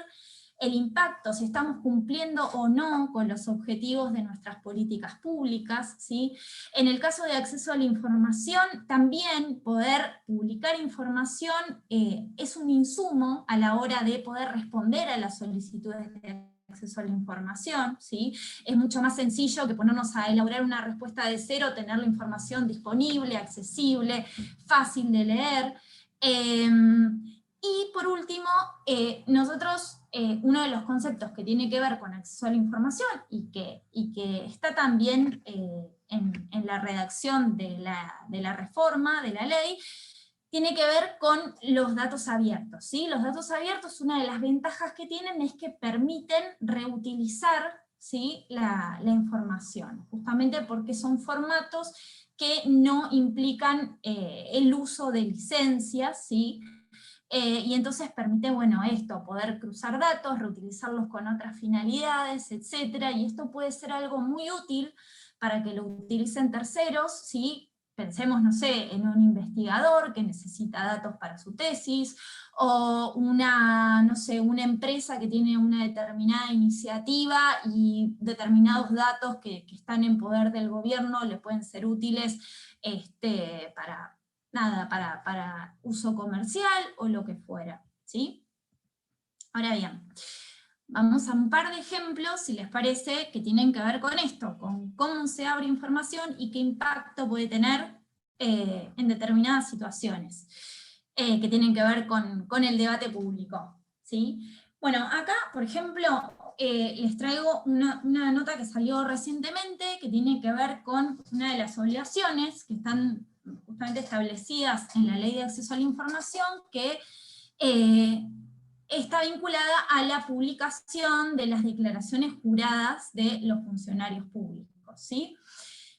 el impacto, si estamos cumpliendo o no con los objetivos de nuestras políticas públicas, ¿sí? En el caso de acceso a la información, también poder publicar información es un insumo a la hora de poder responder a las solicitudes de acceso a la información, ¿sí? Es mucho más sencillo que ponernos a elaborar una respuesta de cero, tener la información disponible, accesible, fácil de leer. Y por último, nosotros, uno de los conceptos que tiene que ver con acceso a la información y que está también en la redacción de la reforma, de la ley, tiene que ver con los datos abiertos, ¿sí? Los datos abiertos, una de las ventajas que tienen es que permiten reutilizar, ¿sí?, la información, justamente porque son formatos que no implican el uso de licencias, ¿sí? Y entonces permite, bueno, esto, poder cruzar datos, reutilizarlos con otras finalidades, etc. Y esto puede ser algo muy útil para que lo utilicen terceros, ¿sí? Pensemos, no sé, en un investigador que necesita datos para su tesis, o no sé, una empresa que tiene una determinada iniciativa y determinados datos que están en poder del gobierno le pueden ser útiles para uso comercial o lo que fuera, ¿sí? Ahora bien, vamos a un par de ejemplos, si les parece, que tienen que ver con esto, con cómo se abre información y qué impacto puede tener en determinadas situaciones, que tienen que ver con el debate público, ¿sí? Bueno, acá, por ejemplo, les traigo una nota que salió recientemente, que tiene que ver con una de las obligaciones que están justamente establecidas en la Ley de Acceso a la Información, que está vinculada a la publicación de las declaraciones juradas de los funcionarios públicos, ¿sí?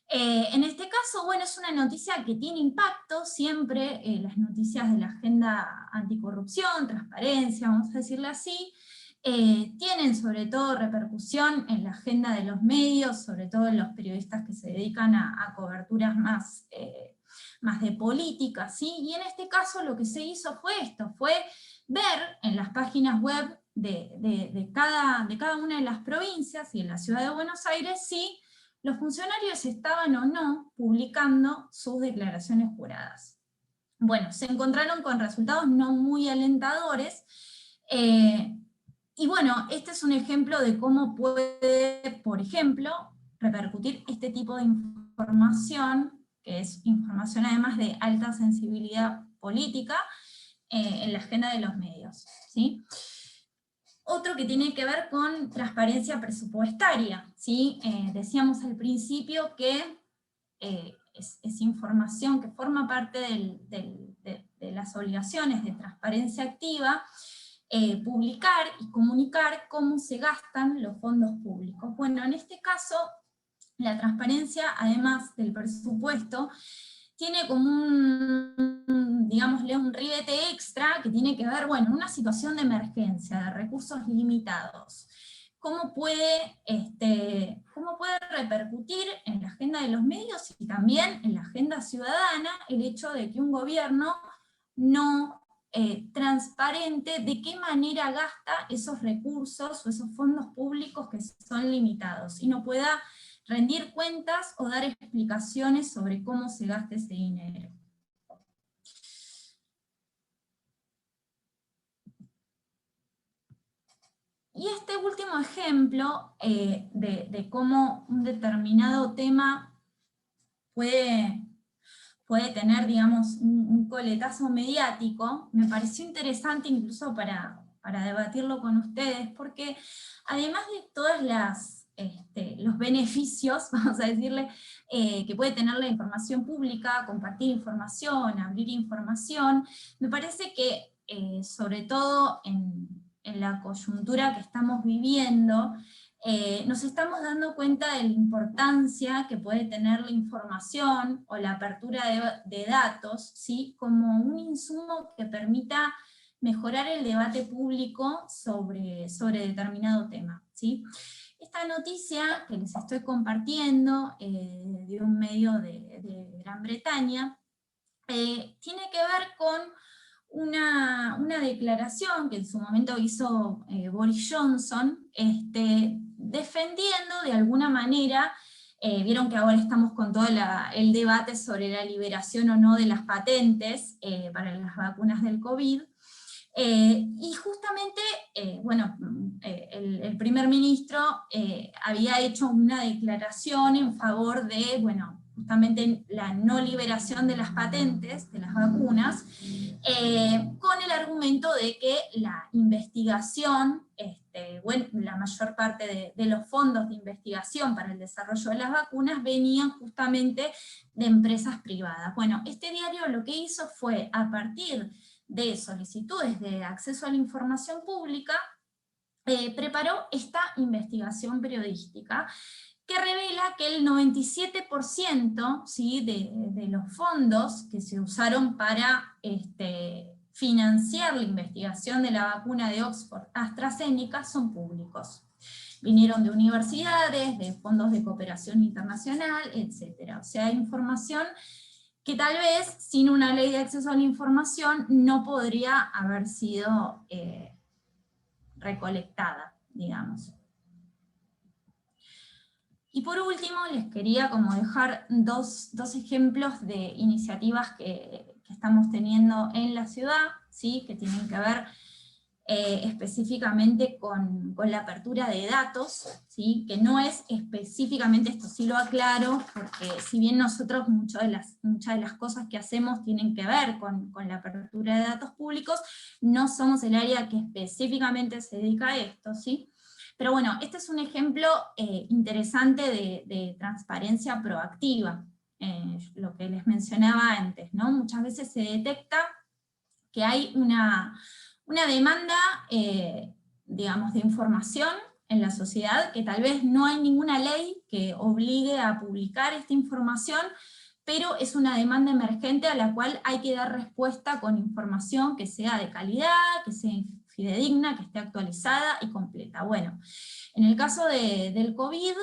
En este caso, bueno, es una noticia que tiene impacto, siempre las noticias de la agenda anticorrupción, transparencia, vamos a decirle así, tienen sobre todo repercusión en la agenda de los medios, sobre todo en los periodistas que se dedican a coberturas más de política, ¿sí? Y en este caso lo que se hizo fue esto, fue ver en las páginas web de cada una de las provincias y en la ciudad de Buenos Aires si los funcionarios estaban o no publicando sus declaraciones juradas. Bueno, se encontraron con resultados no muy alentadores, y bueno, este es un ejemplo de cómo puede, por ejemplo, repercutir este tipo de información, que es información además de alta sensibilidad política, en la agenda de los medios, ¿sí? Otro que tiene que ver con transparencia presupuestaria, ¿sí? Decíamos al principio que es información que forma parte de las obligaciones de transparencia activa, publicar y comunicar cómo se gastan los fondos públicos. Bueno, en este caso, la transparencia, además del presupuesto, tiene como digámosle, un ribete extra que tiene que ver, bueno, una situación de emergencia, de recursos limitados. ¿Cómo puede repercutir en la agenda de los medios y también en la agenda ciudadana el hecho de que un gobierno no transparente de qué manera gasta esos recursos o esos fondos públicos que son limitados y no pueda rendir cuentas o dar explicaciones sobre cómo se gasta ese dinero? Y este último ejemplo de cómo un determinado tema puede tener, digamos, un coletazo mediático, me pareció interesante incluso para debatirlo con ustedes, porque además de todas los beneficios, vamos a decirle, que puede tener la información pública, compartir información, abrir información, me parece que sobre todo en la coyuntura que estamos viviendo, nos estamos dando cuenta de la importancia que puede tener la información o la apertura de datos, ¿sí?, como un insumo que permita mejorar el debate público sobre determinado tema, ¿sí? Esta noticia que les estoy compartiendo de un medio de Gran Bretaña tiene que ver con una declaración que en su momento hizo Boris Johnson, defendiendo de alguna manera, vieron que ahora estamos con todo el debate sobre la liberación o no de las patentes para las vacunas del COVID, y justamente, bueno, el primer ministro había hecho una declaración en favor de, bueno, justamente la no liberación de las patentes de las vacunas, con el argumento de que la investigación, bueno, la mayor parte de los fondos de investigación para el desarrollo de las vacunas venían justamente de empresas privadas. Bueno, este diario lo que hizo fue, a partir de solicitudes de acceso a la información pública, preparó esta investigación periodística que revela que el 97%, ¿sí?, de los fondos que se usaron para financiar la investigación de la vacuna de Oxford AstraZeneca son públicos. Vinieron de universidades, de fondos de cooperación internacional, etc. O sea, información que tal vez sin una ley de acceso a la información no podría haber sido recolectada, digamos. Y por último, les quería como dejar dos ejemplos de iniciativas que estamos teniendo en la ciudad, ¿sí?, que tienen que ver específicamente con la apertura de datos, ¿sí?, que no es específicamente, esto sí lo aclaro, porque si bien nosotros muchas de las cosas que hacemos tienen que ver con la apertura de datos públicos, no somos el área que específicamente se dedica a esto, ¿sí? Pero bueno, este es un ejemplo interesante de transparencia proactiva, lo que les mencionaba antes, ¿no? Muchas veces se detecta que hay una demanda, digamos, de información en la sociedad, que tal vez no hay ninguna ley que obligue a publicar esta información, pero es una demanda emergente a la cual hay que dar respuesta con información que sea de calidad, que sea fidedigna, que esté actualizada y completa. Bueno, en el caso del COVID,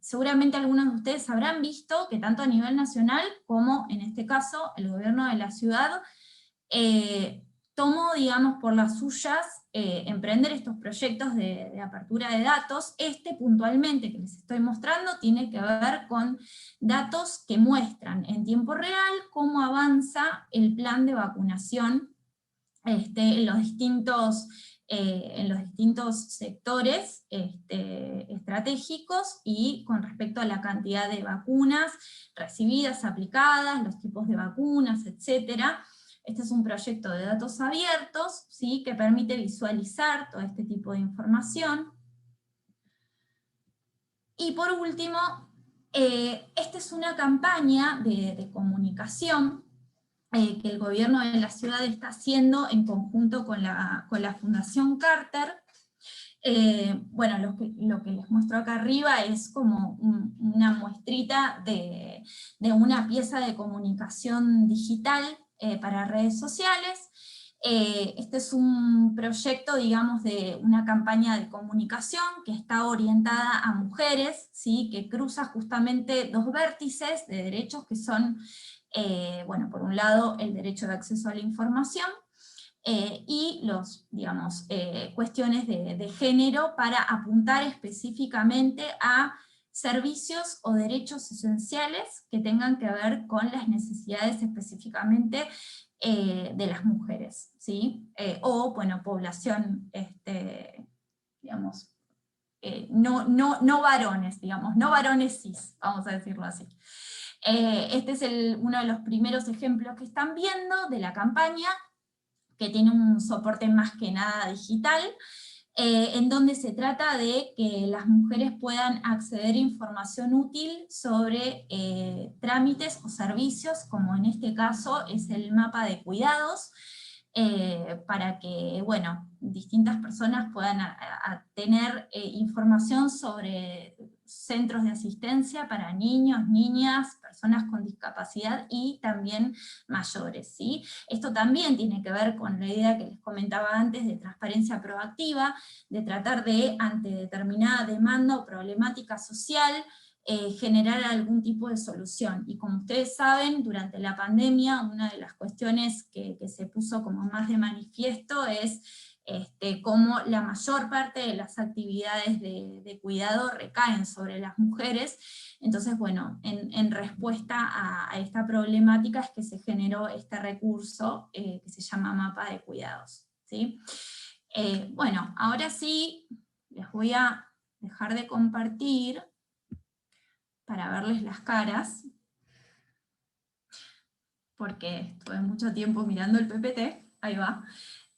seguramente algunos de ustedes habrán visto que tanto a nivel nacional como en este caso el gobierno de la ciudad tomó, digamos, por las suyas emprender estos proyectos de apertura de datos. Puntualmente que les estoy mostrando tiene que ver con datos que muestran en tiempo real cómo avanza el plan de vacunación en los distintos sectores estratégicos, y con respecto a la cantidad de vacunas recibidas, aplicadas, los tipos de vacunas, etc. Este es un proyecto de datos abiertos, ¿sí?, que permite visualizar todo este tipo de información. Y por último, esta es una campaña de comunicación que el gobierno de la ciudad está haciendo en conjunto con la Fundación Carter. Bueno, lo que les muestro acá arriba es como una muestrita de una pieza de comunicación digital para redes sociales. Este es un proyecto, digamos, de una campaña de comunicación que está orientada a mujeres, ¿sí?, que cruza justamente dos vértices de derechos que son, bueno, por un lado el derecho de acceso a la información, y digamos, cuestiones de género, para apuntar específicamente a servicios o derechos esenciales que tengan que ver con las necesidades específicamente de las mujeres, ¿sí? O, bueno, población, digamos, no varones, digamos, no varones cis, vamos a decirlo así. Este es uno de los primeros ejemplos que están viendo de la campaña, que tiene un soporte más que nada digital, en donde se trata de que las mujeres puedan acceder a información útil sobre trámites o servicios, como en este caso es el mapa de cuidados, para que, bueno, distintas personas puedan tener información sobre centros de asistencia para niños, niñas, personas con discapacidad y también mayores, ¿sí? Esto también tiene que ver con la idea que les comentaba antes de transparencia proactiva, de tratar de, ante determinada demanda o problemática social, generar algún tipo de solución. Y como ustedes saben, durante la pandemia, una de las cuestiones que se puso como más de manifiesto es cómo la mayor parte de las actividades de cuidado recaen sobre las mujeres. Entonces, bueno, en respuesta a esta problemática es que se generó este recurso que se llama Mapa de Cuidados, ¿sí? Bueno, ahora sí, les voy a dejar de compartir para verles las caras, porque estuve mucho tiempo mirando el PPT, ahí va.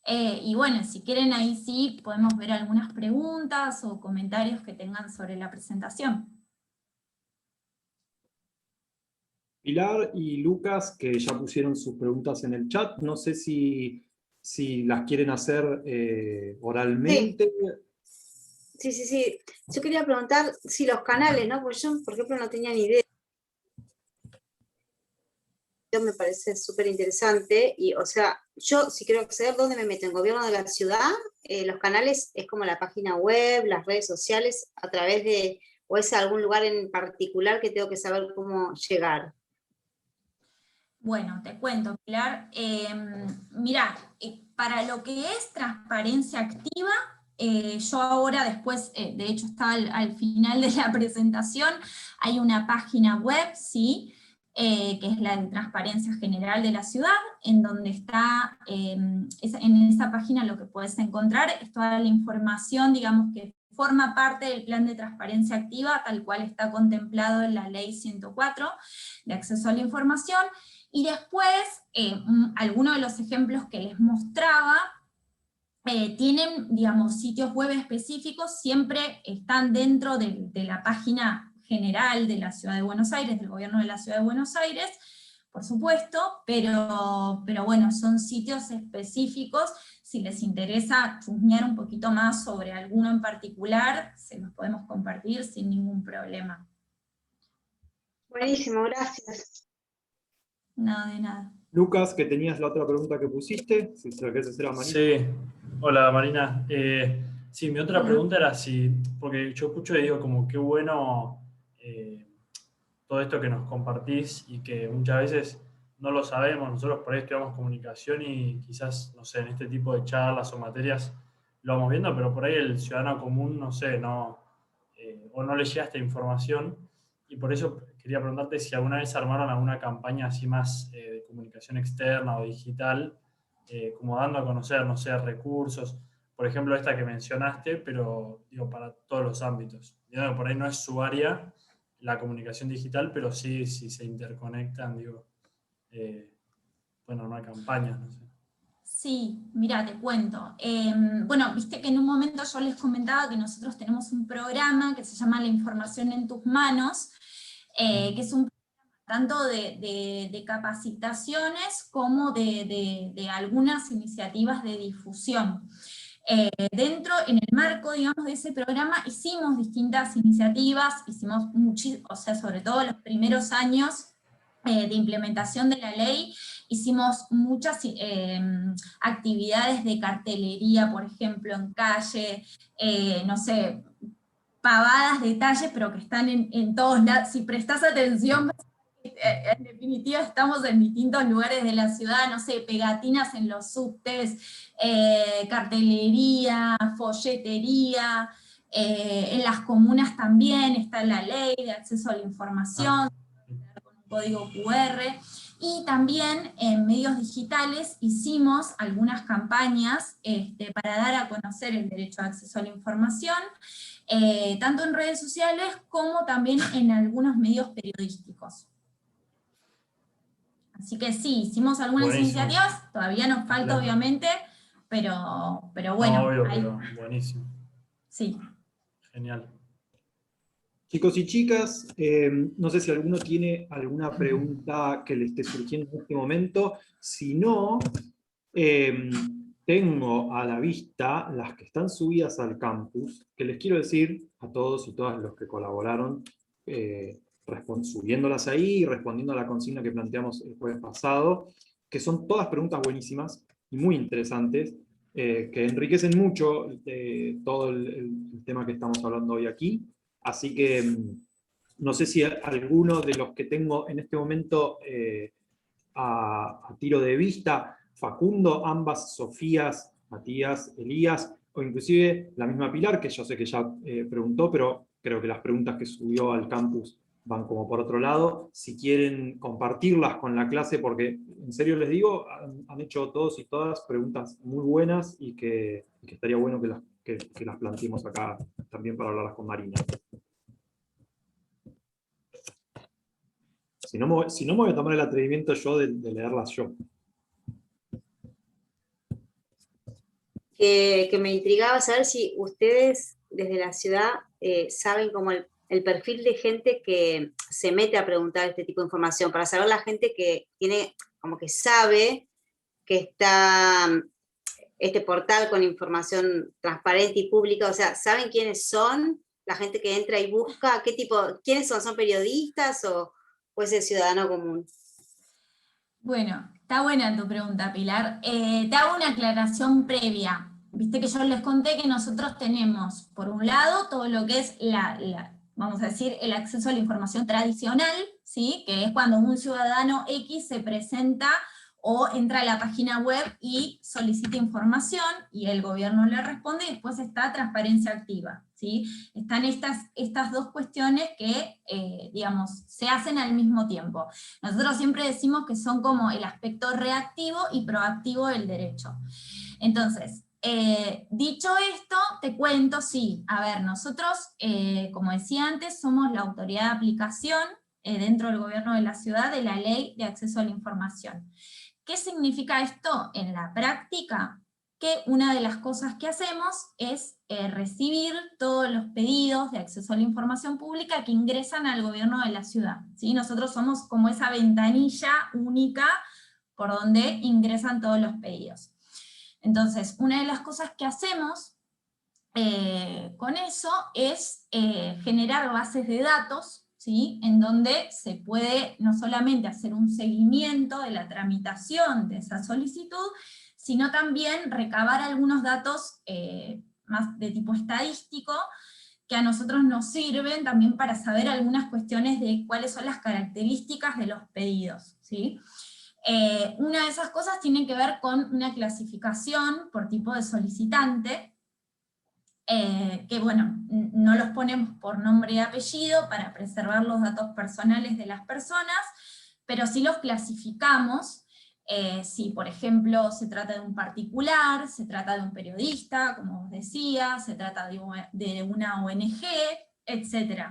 Y bueno, si quieren ahí sí podemos ver algunas preguntas o comentarios que tengan sobre la presentación.
Pilar y Lucas, que ya pusieron sus preguntas en el chat, no sé si las quieren hacer oralmente.
Sí. Yo quería preguntar si los canales, ¿no? Porque yo, por ejemplo, no tenía ni idea. Me parece súper interesante, y o sea, yo si quiero acceder, ¿dónde me meto? ¿En gobierno de la ciudad? Los canales es como la página web, las redes sociales, a través de, o es algún lugar en particular que tengo que saber cómo llegar.
Bueno, te cuento, Pilar. Mirá, para lo que es transparencia activa, yo ahora después, de hecho está al final de la presentación, hay una página web, ¿sí? Que es la de Transparencia General de la Ciudad, en donde está, en esa página lo que puedes encontrar es toda la información, digamos, que forma parte del plan de transparencia activa, tal cual está contemplado en la ley 104 de acceso a la información. Y después, algunos de los ejemplos que les mostraba, tienen, digamos, sitios web específicos, siempre están dentro de la página general de la Ciudad de Buenos Aires, del gobierno de la Ciudad de Buenos Aires, por supuesto, pero bueno, son sitios específicos. Si les interesa chusmear un poquito más sobre alguno en particular, se los podemos compartir sin ningún problema.
Buenísimo, gracias.
Nada de nada.
Lucas, que tenías la otra pregunta que pusiste, si se la querés hacer a Marina.
Sí, hola Marina. Sí, mi otra pregunta era si, porque yo escucho y digo como qué bueno todo esto que nos compartís y que muchas veces no lo sabemos, nosotros por ahí estudiamos comunicación y quizás, no sé, en este tipo de charlas o materias lo vamos viendo, pero por ahí el ciudadano común, no sé, o no le llega esta información, y por eso quería preguntarte si alguna vez armaron alguna campaña así más de comunicación externa o digital, como dando a conocer, no sé, recursos, por ejemplo esta que mencionaste, pero digo, para todos los ámbitos. Digo, por ahí no es su área, la comunicación digital, pero sí, si se interconectan, digo, bueno, una campaña, no sé.
Sí, mira, te cuento. Bueno, viste que en un momento yo les comentaba que nosotros tenemos un programa que se llama La Información en Tus Manos, que es un programa tanto de capacitaciones como de algunas iniciativas de difusión. Dentro, en el marco, digamos, de ese programa hicimos distintas iniciativas, hicimos o sea, sobre todo los primeros años de implementación de la ley, hicimos muchas actividades de cartelería, por ejemplo, en calle, no sé, pavadas de detalles, pero que están en todos lados. Si prestás atención, en definitiva estamos en distintos lugares de la ciudad, no sé, pegatinas en los subtes, cartelería, folletería, en las comunas también está la ley de acceso a la información, con un código QR, y también en medios digitales hicimos algunas campañas para dar a conocer el derecho a acceso a la información, tanto en redes sociales como también en algunos medios periodísticos. Así que sí, hicimos algunas iniciativas, todavía nos falta obviamente, pero bueno.
No, obvio, pero buenísimo.
Sí.
Genial.
Chicos y chicas, no sé si alguno tiene alguna pregunta que le esté surgiendo en este momento. Si no, tengo a la vista las que están subidas al campus, que les quiero decir a todos y todas los que colaboraron, subiéndolas ahí y respondiendo a la consigna que planteamos el jueves pasado, que son todas preguntas buenísimas y muy interesantes, que enriquecen mucho todo el tema que estamos hablando hoy aquí. Así que no sé si alguno de los que tengo en este momento a tiro de vista, Facundo, ambas Sofías, Matías, Elías, o inclusive la misma Pilar, que yo sé que ya preguntó, pero creo que las preguntas que subió al campus van como por otro lado, si quieren compartirlas con la clase, porque en serio les digo, han hecho todos y todas preguntas muy buenas y que estaría bueno que las planteemos acá también para hablarlas con Marina. Si no me voy a tomar el atrevimiento yo de leerlas yo.
Que me intrigaba saber si ustedes desde la ciudad saben como el perfil de gente que se mete a preguntar este tipo de información, para saber la gente que tiene, como que sabe que está este portal con información transparente y pública, o sea, ¿saben quiénes son? La gente que entra y busca, ¿qué tipo, quiénes son? ¿Son periodistas o es el ciudadano común?
Bueno, está buena tu pregunta, Pilar. Te hago una aclaración previa. Viste que yo les conté que nosotros tenemos, por un lado, todo lo que es vamos a decir, el acceso a la información tradicional, ¿sí? Que es cuando un ciudadano X se presenta o entra a la página web y solicita información, y el gobierno le responde, y después está transparencia activa, ¿sí? Están estas dos cuestiones que, digamos, se hacen al mismo tiempo. Nosotros siempre decimos que son como el aspecto reactivo y proactivo del derecho. Entonces, dicho esto, te cuento, sí, a ver, nosotros, como decía antes, somos la autoridad de aplicación dentro del gobierno de la ciudad de la Ley de Acceso a la Información. ¿Qué significa esto en la práctica? Que una de las cosas que hacemos es recibir todos los pedidos de acceso a la información pública que ingresan al gobierno de la ciudad, ¿sí? Nosotros somos como esa ventanilla única por donde ingresan todos los pedidos. Entonces, una de las cosas que hacemos con eso es generar bases de datos, ¿sí? En donde se puede no solamente hacer un seguimiento de la tramitación de esa solicitud, sino también recabar algunos datos más de tipo estadístico, que a nosotros nos sirven también para saber algunas cuestiones de cuáles son las características de los pedidos, ¿sí? Una de esas cosas tiene que ver con una clasificación por tipo de solicitante, que bueno, no los ponemos por nombre y apellido para preservar los datos personales de las personas, pero sí los clasificamos, si por ejemplo se trata de un particular, se trata de un periodista, como os decía, se trata de una ONG, etc.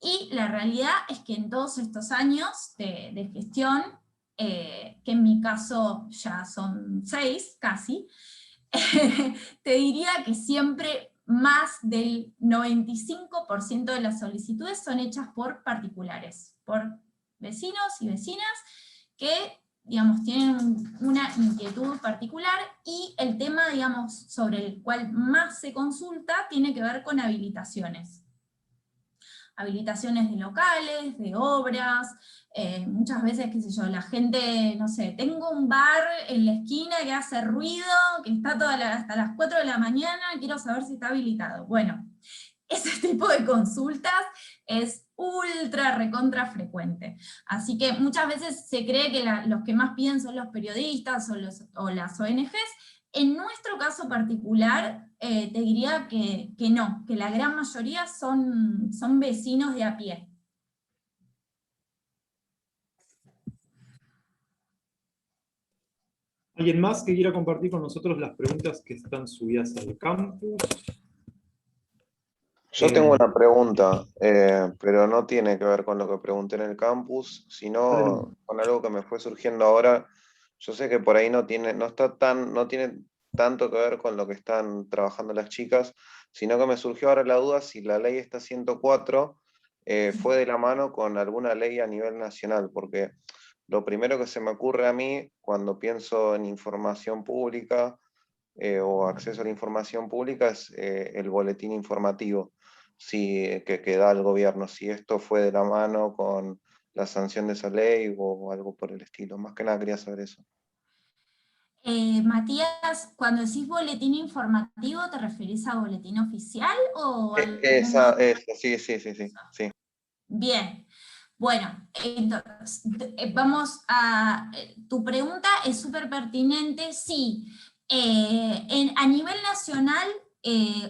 Y la realidad es que en todos estos años de gestión, que en mi caso ya son 6 casi, te diría que siempre más del 95% de las solicitudes son hechas por particulares, por vecinos y vecinas que, digamos, tienen una inquietud particular, y el tema, digamos, sobre el cual más se consulta tiene que ver con habilitaciones. Habilitaciones de locales, de obras, muchas veces, qué sé yo, la gente, no sé, tengo un bar en la esquina que hace ruido, que está hasta las 4 de la mañana, quiero saber si está habilitado. Bueno, ese tipo de consultas es ultra recontra frecuente. Así que muchas veces se cree que los que más piden son los periodistas o las ONGs. En nuestro caso particular, te diría que no, que la gran mayoría son vecinos de a pie.
¿Alguien más que quiera compartir con nosotros las preguntas que están subidas al campus?
Yo tengo una pregunta, pero no tiene que ver con lo que pregunté en el campus, sino con algo que me fue surgiendo ahora. Yo sé que por ahí no tiene tanto que ver con lo que están trabajando las chicas, sino que me surgió ahora la duda si la ley esta 104 fue de la mano con alguna ley a nivel nacional, porque lo primero que se me ocurre a mí cuando pienso en información pública o acceso a la información pública es el boletín informativo que da el gobierno, si esto fue de la mano con la sanción de esa ley o algo por el estilo. Más que nada quería saber eso.
Matías, cuando decís boletín informativo, ¿te referís a boletín oficial o
Esa, sí.
Bien. Bueno, entonces, vamos a... Tu pregunta es súper pertinente, sí. A nivel nacional,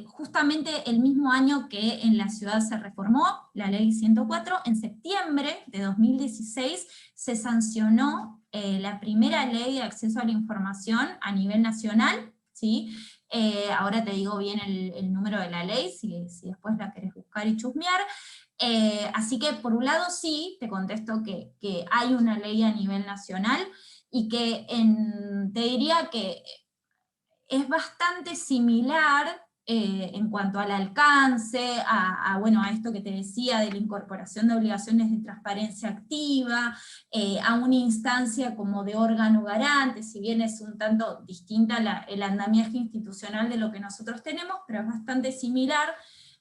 justamente el mismo año que en la ciudad se reformó la ley 104, en septiembre de 2016 se sancionó la primera ley de acceso a la información a nivel nacional, ¿sí? Ahora te digo bien el número de la ley, si después la querés buscar y chusmear. Así que por un lado sí, te contesto que hay una ley a nivel nacional, y que te diría que es bastante similar en cuanto al alcance, bueno, a esto que te decía de la incorporación de obligaciones de transparencia activa, a una instancia como de órgano garante, si bien es un tanto distinta el andamiaje institucional de lo que nosotros tenemos, pero es bastante similar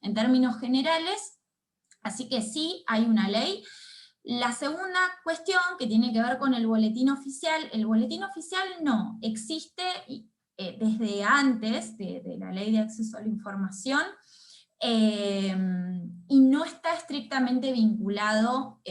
en términos generales, así que sí, hay una ley. La segunda cuestión, que tiene que ver con el boletín oficial no existe desde antes de la Ley de Acceso a la Información, y no está estrictamente vinculado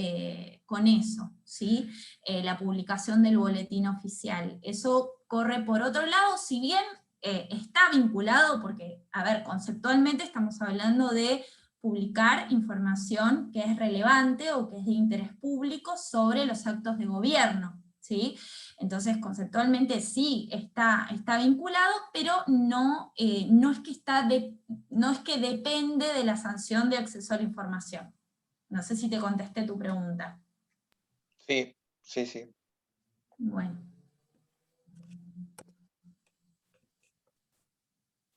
con eso, ¿sí? La publicación del boletín oficial. Eso corre por otro lado, si bien está vinculado, porque, a ver, conceptualmente estamos hablando de publicar información que es relevante o que es de interés público sobre los actos de gobierno, ¿sí? Entonces, conceptualmente sí está vinculado, pero no es que depende de la sanción de acceso a la información. No sé si te contesté tu pregunta.
Sí, sí, sí.
Bueno.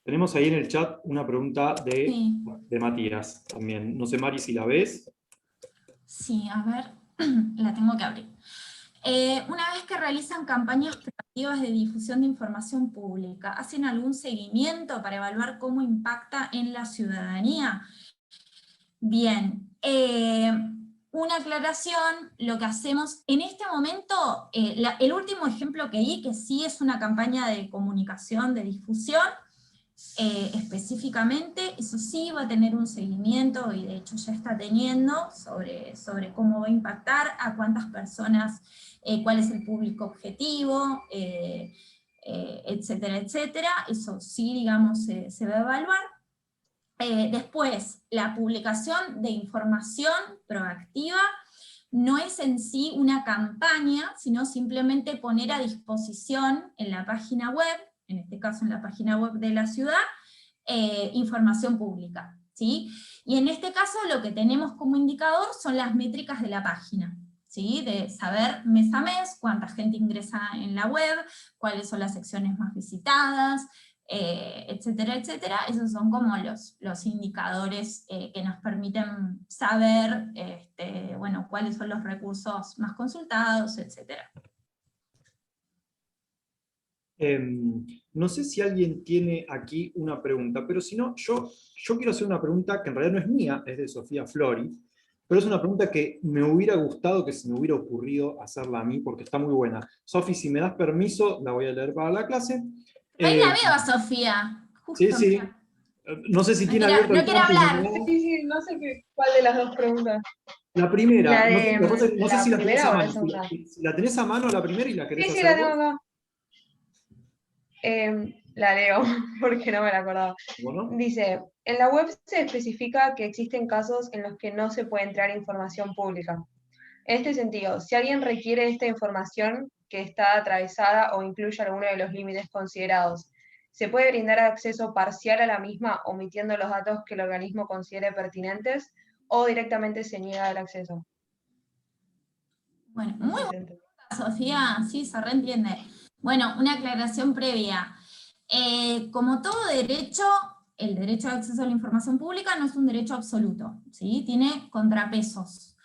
Tenemos ahí en el chat una pregunta
Sí.
de Matías también. No sé, Mari, si la ves.
Sí, a ver, la tengo que abrir. Una vez que realizan campañas proactivas de difusión de información pública, ¿hacen algún seguimiento para evaluar cómo impacta en la ciudadanía? Bien, una aclaración, lo que hacemos en este momento, el último ejemplo que di, que sí es una campaña de comunicación, de difusión, específicamente, eso sí va a tener un seguimiento, y de hecho ya está teniendo, sobre cómo va a impactar, a cuántas personas, cuál es el público objetivo, etcétera, etcétera. Eso sí, digamos, se va a evaluar. Después, la publicación de información proactiva no es en sí una campaña, sino simplemente poner a disposición en la página web, en este caso en la página web de la ciudad, información pública, ¿sí? Y en este caso lo que tenemos como indicador son las métricas de la página, ¿sí? De saber mes a mes cuánta gente ingresa en la web, cuáles son las secciones más visitadas, etcétera, etcétera. Esos son como los indicadores que nos permiten saber bueno, cuáles son los recursos más consultados, etcétera.
No sé si alguien tiene aquí una pregunta, pero si no, yo quiero hacer una pregunta que en realidad no es mía, es de Sofía Flori, pero es una pregunta que me hubiera gustado que se me hubiera ocurrido hacerla a mí, porque está muy buena. Sofi, si me das permiso, la voy a leer para la clase.
Ahí la veo a Sofía. Justo.
Sí, sí. No sé si
No
tiene
quiere-
abierto
no
el
quiere
campus,
hablar.
¿no?
Sí, no sé cuál de las dos preguntas.
La primera,
La
no,
de,
no sé
¿la
si la tenés
primera
a
o la
mano.
segunda?
Si la tenés a mano la primera y la querés
Sí,
hacer
la
vos.
tengo acá. La leo porque no me la acordaba.
Bueno.
Dice, en la web se especifica que existen casos en los que no se puede entrar información pública. En este sentido, si alguien requiere esta información que está atravesada o incluye alguno de los límites considerados, ¿se puede brindar acceso parcial a la misma omitiendo los datos que el organismo considere pertinentes o directamente se niega el acceso?
Bueno, muy buena pregunta, Sofía, sí, se reentiende. Bueno, una aclaración previa. Como todo derecho, el derecho de acceso a la información pública no es un derecho absoluto, ¿sí? Tiene contrapesos.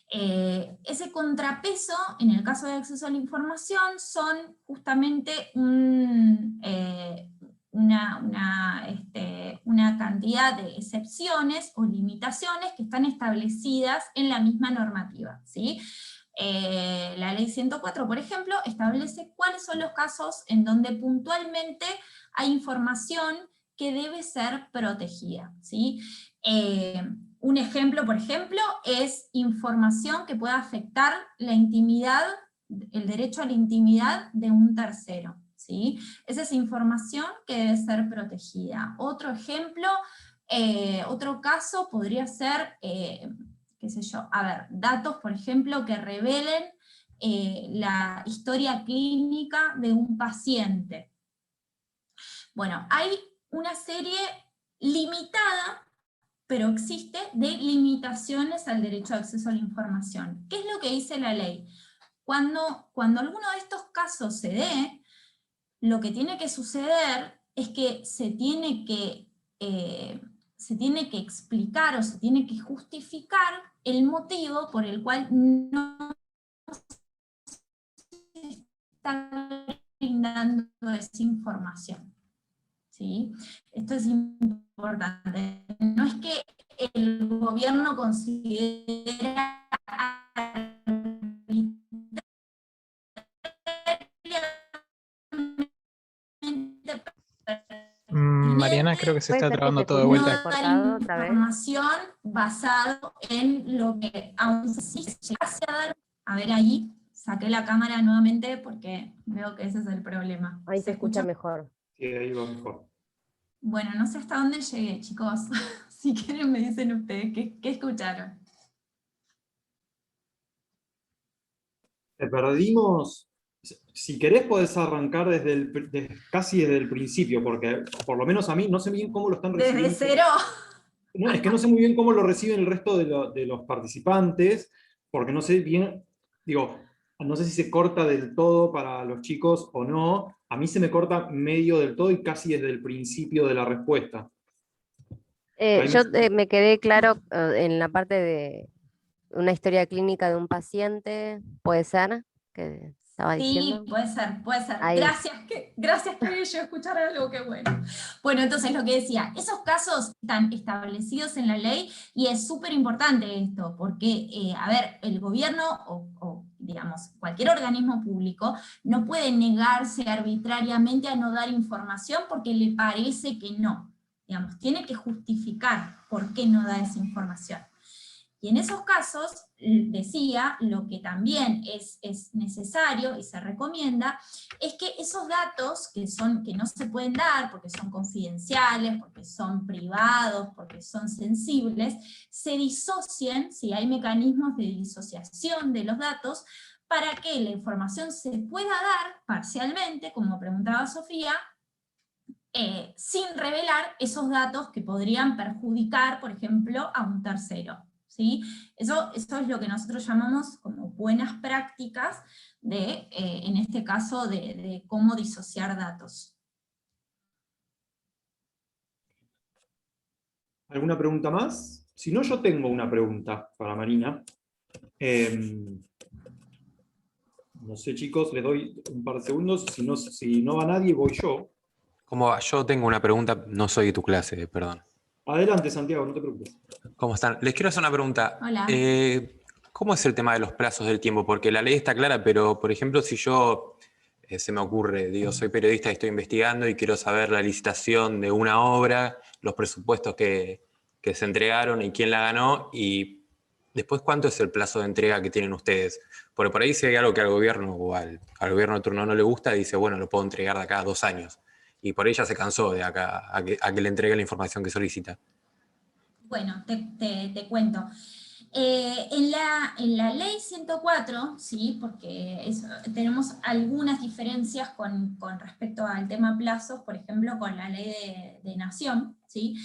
Ese contrapeso, en el caso de acceso a la información, son justamente una cantidad de excepciones o limitaciones que están establecidas en la misma normativa, ¿sí? La ley 104, por ejemplo, establece cuáles son los casos en donde puntualmente hay información que debe ser protegida, ¿sí? Un ejemplo, por ejemplo, es información que pueda afectar la intimidad, el derecho a la intimidad de un tercero, ¿sí? Esa es información que debe ser protegida. Otro ejemplo, otro caso podría ser, qué sé yo, a ver, datos, por ejemplo, que revelen la historia clínica de un paciente. Bueno, hay una serie limitada, pero existe, de limitaciones al derecho de acceso a la información. ¿Qué es lo que dice la ley? Cuando alguno de estos casos se dé, lo que tiene que suceder es que se tiene que explicar o se tiene que justificar el motivo por el cual no se está brindando esa información. ¿Sí? Esto es importante. No es que el gobierno considera
Mariana, creo que se está trabando
se
todo de
escucha
vuelta.
cortado otra vez.
información basado en lo que aún si se llegase a dar. A ver, ahí saqué la cámara nuevamente porque veo que ese es el problema.
Ahí se escucha mejor.
Sí, ahí va mejor.
Bueno, no sé hasta dónde llegué, chicos. Si quieren me dicen ustedes qué escucharon.
Te perdimos. Si querés podés arrancar casi desde el principio, porque por lo menos a mí no sé bien cómo lo están recibiendo.
¿Desde cero?
No, es que no sé muy bien cómo lo reciben el resto de los participantes, porque no sé bien, digo, no sé si se corta del todo para los chicos o no. A mí se me corta medio del todo y casi desde el principio de la respuesta.
Yo me quedé claro en la parte de una historia clínica de un paciente, ¿puede ser? Que estaba diciendo.
Sí, puede ser, puede ser.
Ahí.
Gracias que yo escuchar algo, qué bueno. Bueno, entonces lo que decía, esos casos están establecidos en la ley y es súper importante esto, porque, a ver, el gobierno o, digamos, cualquier organismo público no puede negarse arbitrariamente a no dar información porque le parece que no. Digamos, tiene que justificar por qué no da esa información. Y en esos casos, decía, lo que también es necesario y se recomienda, es que esos datos que no se pueden dar, porque son confidenciales, porque son privados, porque son sensibles, se disocien, si hay mecanismos de disociación de los datos, para que la información se pueda dar parcialmente, como preguntaba Sofía, sin revelar esos datos que podrían perjudicar, por ejemplo, a un tercero. ¿Sí? Eso es lo que nosotros llamamos como buenas prácticas en este caso, de cómo disociar datos.
¿Alguna pregunta más? Si no, yo tengo una pregunta para Marina. No sé, chicos, les doy un par de segundos. Si no va nadie, voy yo.
¿Cómo va? Yo tengo una pregunta, no soy de tu clase, perdón.
Adelante, Santiago, no te preocupes.
¿Cómo están? Les quiero hacer una pregunta.
Hola.
¿Cómo es el tema de los plazos del tiempo? Porque la ley está clara, pero, por ejemplo, si yo, se me ocurre, digo, soy periodista y estoy investigando y quiero saber la licitación de una obra, los presupuestos que se entregaron y quién la ganó, y después cuánto es el plazo de entrega que tienen ustedes. Porque por ahí si hay algo que al gobierno o al gobierno de turno no le gusta, dice, bueno, lo puedo entregar de acá a 2 años. Y por ella se cansó de acá a que le entregue la información que solicita.
Bueno, te cuento. En la ley 104, ¿sí? Porque tenemos algunas diferencias con respecto al tema plazos, por ejemplo, con la ley de nación, ¿sí?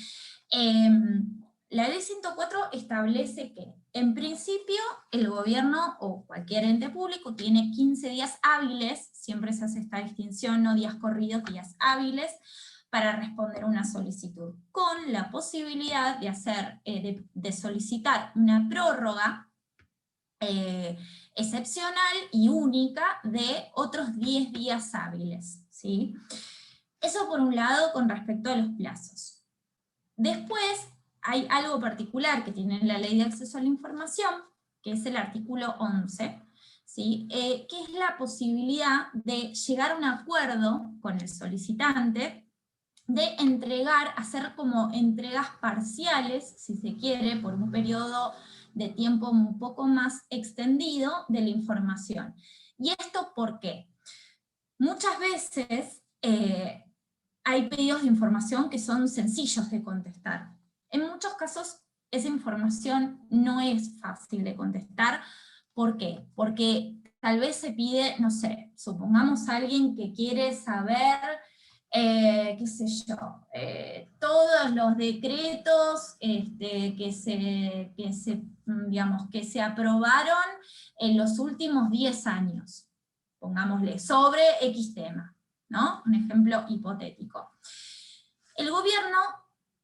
La ley 104 establece que, en principio, el gobierno o cualquier ente público tiene 15 días hábiles, siempre se hace esta distinción, no días corridos, días hábiles, para responder una solicitud, con la posibilidad de solicitar una prórroga excepcional y única de otros 10 días hábiles, ¿sí? Eso por un lado con respecto a los plazos. Después hay algo particular que tiene la Ley de Acceso a la Información, que es el artículo 11, ¿sí? Que es la posibilidad de llegar a un acuerdo con el solicitante de entregar, hacer como entregas parciales, si se quiere, por un periodo de tiempo un poco más extendido de la información. ¿Y esto por qué? Muchas veces hay pedidos de información que son sencillos de contestar. En muchos casos esa información no es fácil de contestar. ¿Por qué? Porque tal vez se pide, no sé, supongamos a alguien que quiere saber, qué sé yo, todos los decretos que se aprobaron en los últimos 10 años, pongámosle, sobre X tema, ¿no? Un ejemplo hipotético. El gobierno,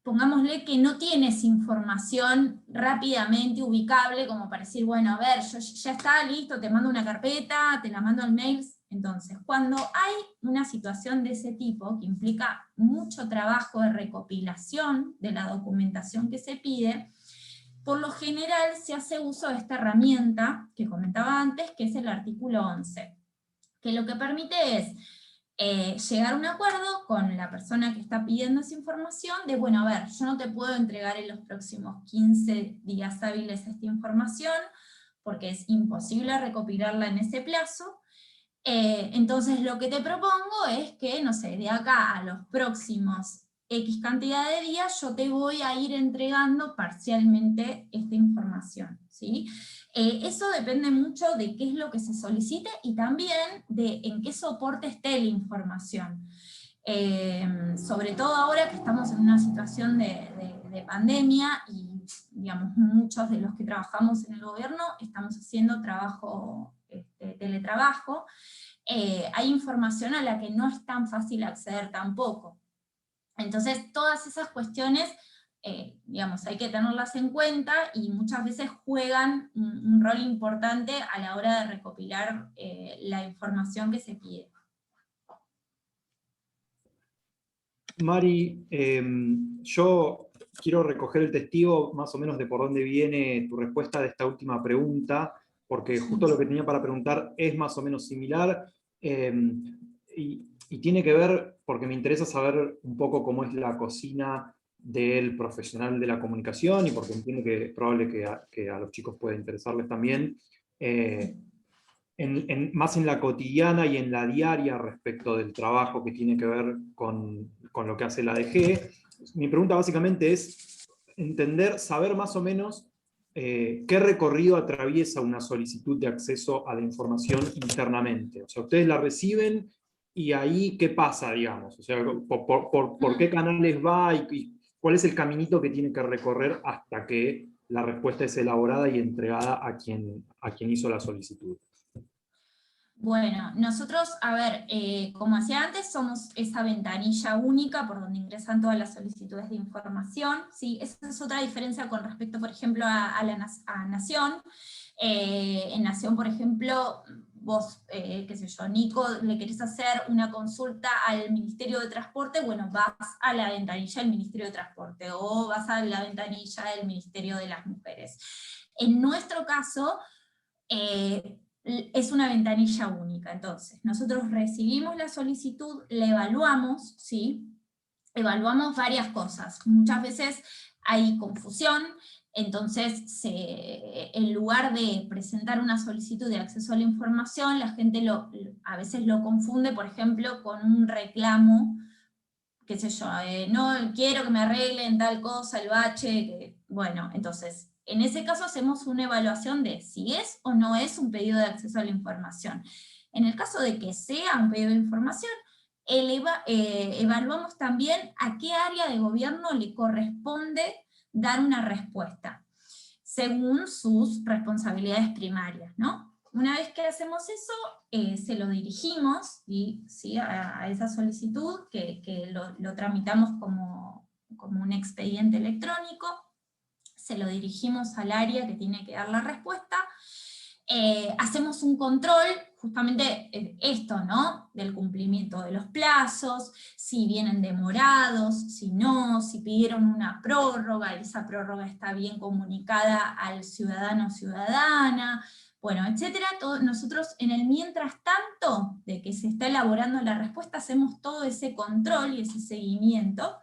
pongámosle que no tiene esa información rápidamente ubicable, como para decir, bueno, a ver, ya está listo, te mando una carpeta, te la mando al mail. Entonces, cuando hay una situación de ese tipo, que implica mucho trabajo de recopilación de la documentación que se pide, por lo general se hace uso de esta herramienta que comentaba antes, que es el artículo 11, que lo que permite es llegar a un acuerdo con la persona que está pidiendo esa información, de bueno, a ver, yo no te puedo entregar en los próximos 15 días hábiles esta información, porque es imposible recopilarla en ese plazo. Entonces lo que te propongo es que, no sé, de acá a los próximos X cantidad de días yo te voy a ir entregando parcialmente esta información, ¿sí? Eso depende mucho de qué es lo que se solicite y también de en qué soporte esté la información. Sobre todo ahora que estamos en una situación de pandemia y, digamos, muchos de los que trabajamos en el gobierno estamos haciendo trabajo, teletrabajo, hay información a la que no es tan fácil acceder tampoco. Entonces, todas esas cuestiones, digamos, hay que tenerlas en cuenta y muchas veces juegan un rol importante a la hora de recopilar la información que se pide.
Mari, yo quiero recoger el testigo más o menos de por dónde viene tu respuesta de esta última pregunta, porque justo lo que tenía para preguntar es más o menos similar, y tiene que ver, porque me interesa saber un poco cómo es la cocina del profesional de la comunicación, y porque entiendo que es probable que a los chicos pueda interesarles también, más en la cotidiana y en la diaria respecto del trabajo que tiene que ver con lo que hace la ADG. Mi pregunta básicamente es saber más o menos qué recorrido atraviesa una solicitud de acceso a la información internamente. O sea, ustedes la reciben y ahí ¿qué pasa, digamos? O sea, ¿por qué canales va y cuál es el caminito que tiene que recorrer hasta que la respuesta es elaborada y entregada a quien hizo la solicitud?
Bueno, nosotros, a ver, como hacía antes, somos esa ventanilla única por donde ingresan todas las solicitudes de información, ¿sí? Esa es otra diferencia con respecto, por ejemplo, a Nación. En Nación, por ejemplo, vos, qué sé yo, Nico, le querés hacer una consulta al Ministerio de Transporte, bueno, vas a la ventanilla del Ministerio de Transporte, o vas a la ventanilla del Ministerio de las Mujeres. En nuestro caso, es una ventanilla única. Entonces, nosotros recibimos la solicitud, la evaluamos, ¿sí? Evaluamos varias cosas. Muchas veces hay confusión, entonces en lugar de presentar una solicitud de acceso a la información, la gente a veces lo confunde, por ejemplo, con un reclamo, qué sé yo, no quiero que me arreglen tal cosa, el bache, bueno, entonces en ese caso hacemos una evaluación de si es o no es un pedido de acceso a la información. En el caso de que sea un pedido de información, evaluamos también a qué área de gobierno le corresponde dar una respuesta, según sus responsabilidades primarias, ¿no? Una vez que hacemos eso, se lo dirigimos ¿sí? a esa solicitud, que lo tramitamos como un expediente electrónico, se lo dirigimos al área que tiene que dar la respuesta, hacemos un control, justamente esto, ¿no? Del cumplimiento de los plazos, si vienen demorados, si no, si pidieron una prórroga, esa prórroga está bien comunicada al ciudadano o ciudadana, bueno, etcétera. Nosotros en el mientras tanto de que se está elaborando la respuesta, hacemos todo ese control y ese seguimiento,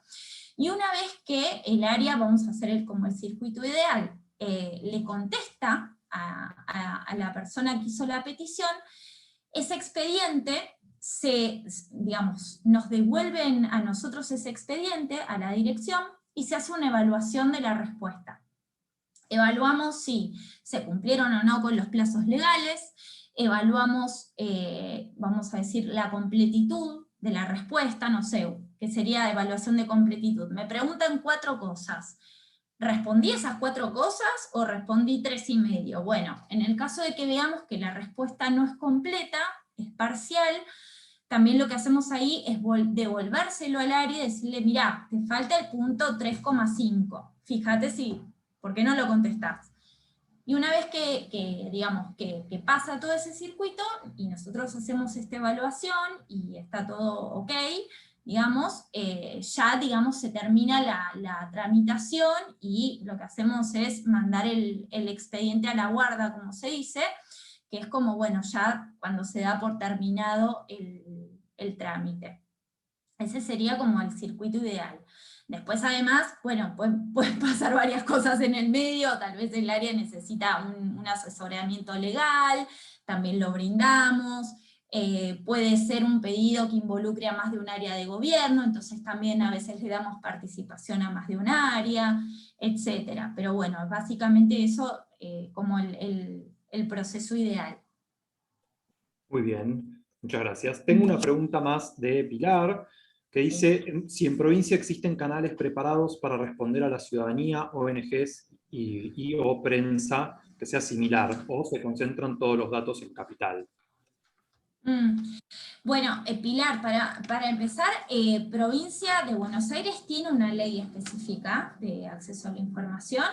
y una vez que el área, vamos a hacer como el circuito ideal, le contesta a la persona que hizo la petición, ese expediente nos devuelven a nosotros ese expediente, a la dirección, y se hace una evaluación de la respuesta. Evaluamos si se cumplieron o no con los plazos legales, evaluamos, vamos a decir, la completitud de la respuesta, no sé, ¿qué sería evaluación de completitud? Me preguntan 4 cosas. ¿Respondí esas 4 cosas o respondí 3 y medio? Bueno, en el caso de que veamos que la respuesta no es completa, es parcial, también lo que hacemos ahí es devolvérselo al área y decirle, mirá, te falta el punto 3,5, fíjate ¿por qué no lo contestás? Y una vez que pasa todo ese circuito, y nosotros hacemos esta evaluación, y está todo ok, ya se termina la tramitación, y lo que hacemos es mandar el expediente a la guarda, como se dice, que es como, bueno, ya cuando se da por terminado el trámite. Ese sería como el circuito ideal. Después además, bueno, pueden pasar varias cosas en el medio, tal vez el área necesita un asesoramiento legal, también lo brindamos, puede ser un pedido que involucre a más de un área de gobierno, entonces también a veces le damos participación a más de un área, etc. Pero bueno, básicamente eso como el proceso ideal.
Muy bien, muchas gracias. Tengo una pregunta más de Pilar, que dice, si en provincia existen canales preparados para responder a la ciudadanía, ONGs o prensa que sea similar, o se concentran todos los datos en capital.
Bueno, Pilar, para empezar, provincia de Buenos Aires tiene una ley específica de acceso a la información,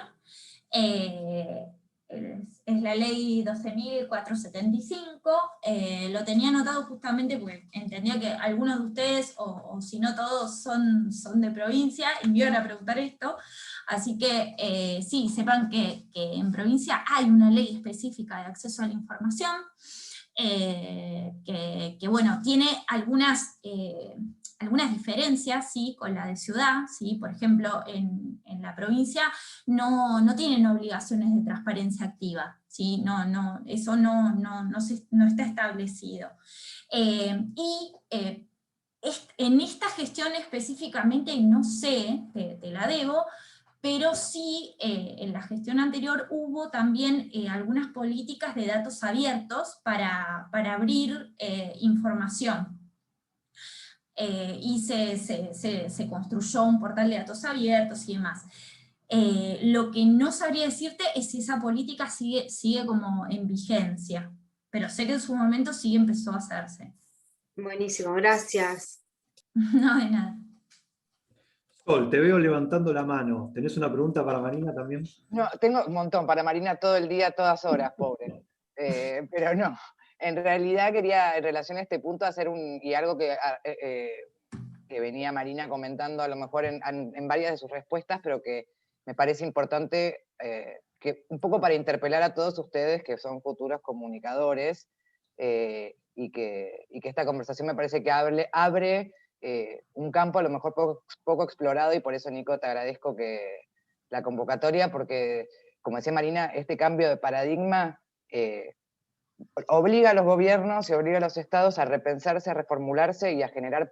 es la ley 12.475, lo tenía anotado justamente porque entendía que algunos de ustedes, o si no todos, son de provincia y me iban a preguntar esto, así que sí, sepan que en provincia hay una ley específica de acceso a la información, que bueno, tiene algunas diferencias, ¿sí?, con la de ciudad, ¿sí? Por ejemplo, en la provincia no tienen obligaciones de transparencia activa, ¿sí? Eso no está establecido. En esta gestión específicamente, no sé, te la debo, pero sí, en la gestión anterior hubo también algunas políticas de datos abiertos para abrir información. Y se construyó un portal de datos abiertos y demás. Lo que no sabría decirte es si esa política sigue como en vigencia, pero sé que en su momento sí empezó a hacerse.
Buenísimo, gracias.
No, de nada.
Sol, te veo levantando la mano. ¿Tenés una pregunta para Marina también?
No, tengo un montón para Marina todo el día, todas horas, pobre. Pero no, en realidad quería, en relación a este punto, hacer algo que venía Marina comentando a lo mejor en varias de sus respuestas, pero que me parece importante, que un poco para interpelar a todos ustedes que son futuros comunicadores, y que esta conversación me parece que abre un campo a lo mejor poco explorado, y por eso, Nico, te agradezco la convocatoria, porque, como decía Marina, este cambio de paradigma obliga a los gobiernos y obliga a los estados a repensarse, a reformularse y a generar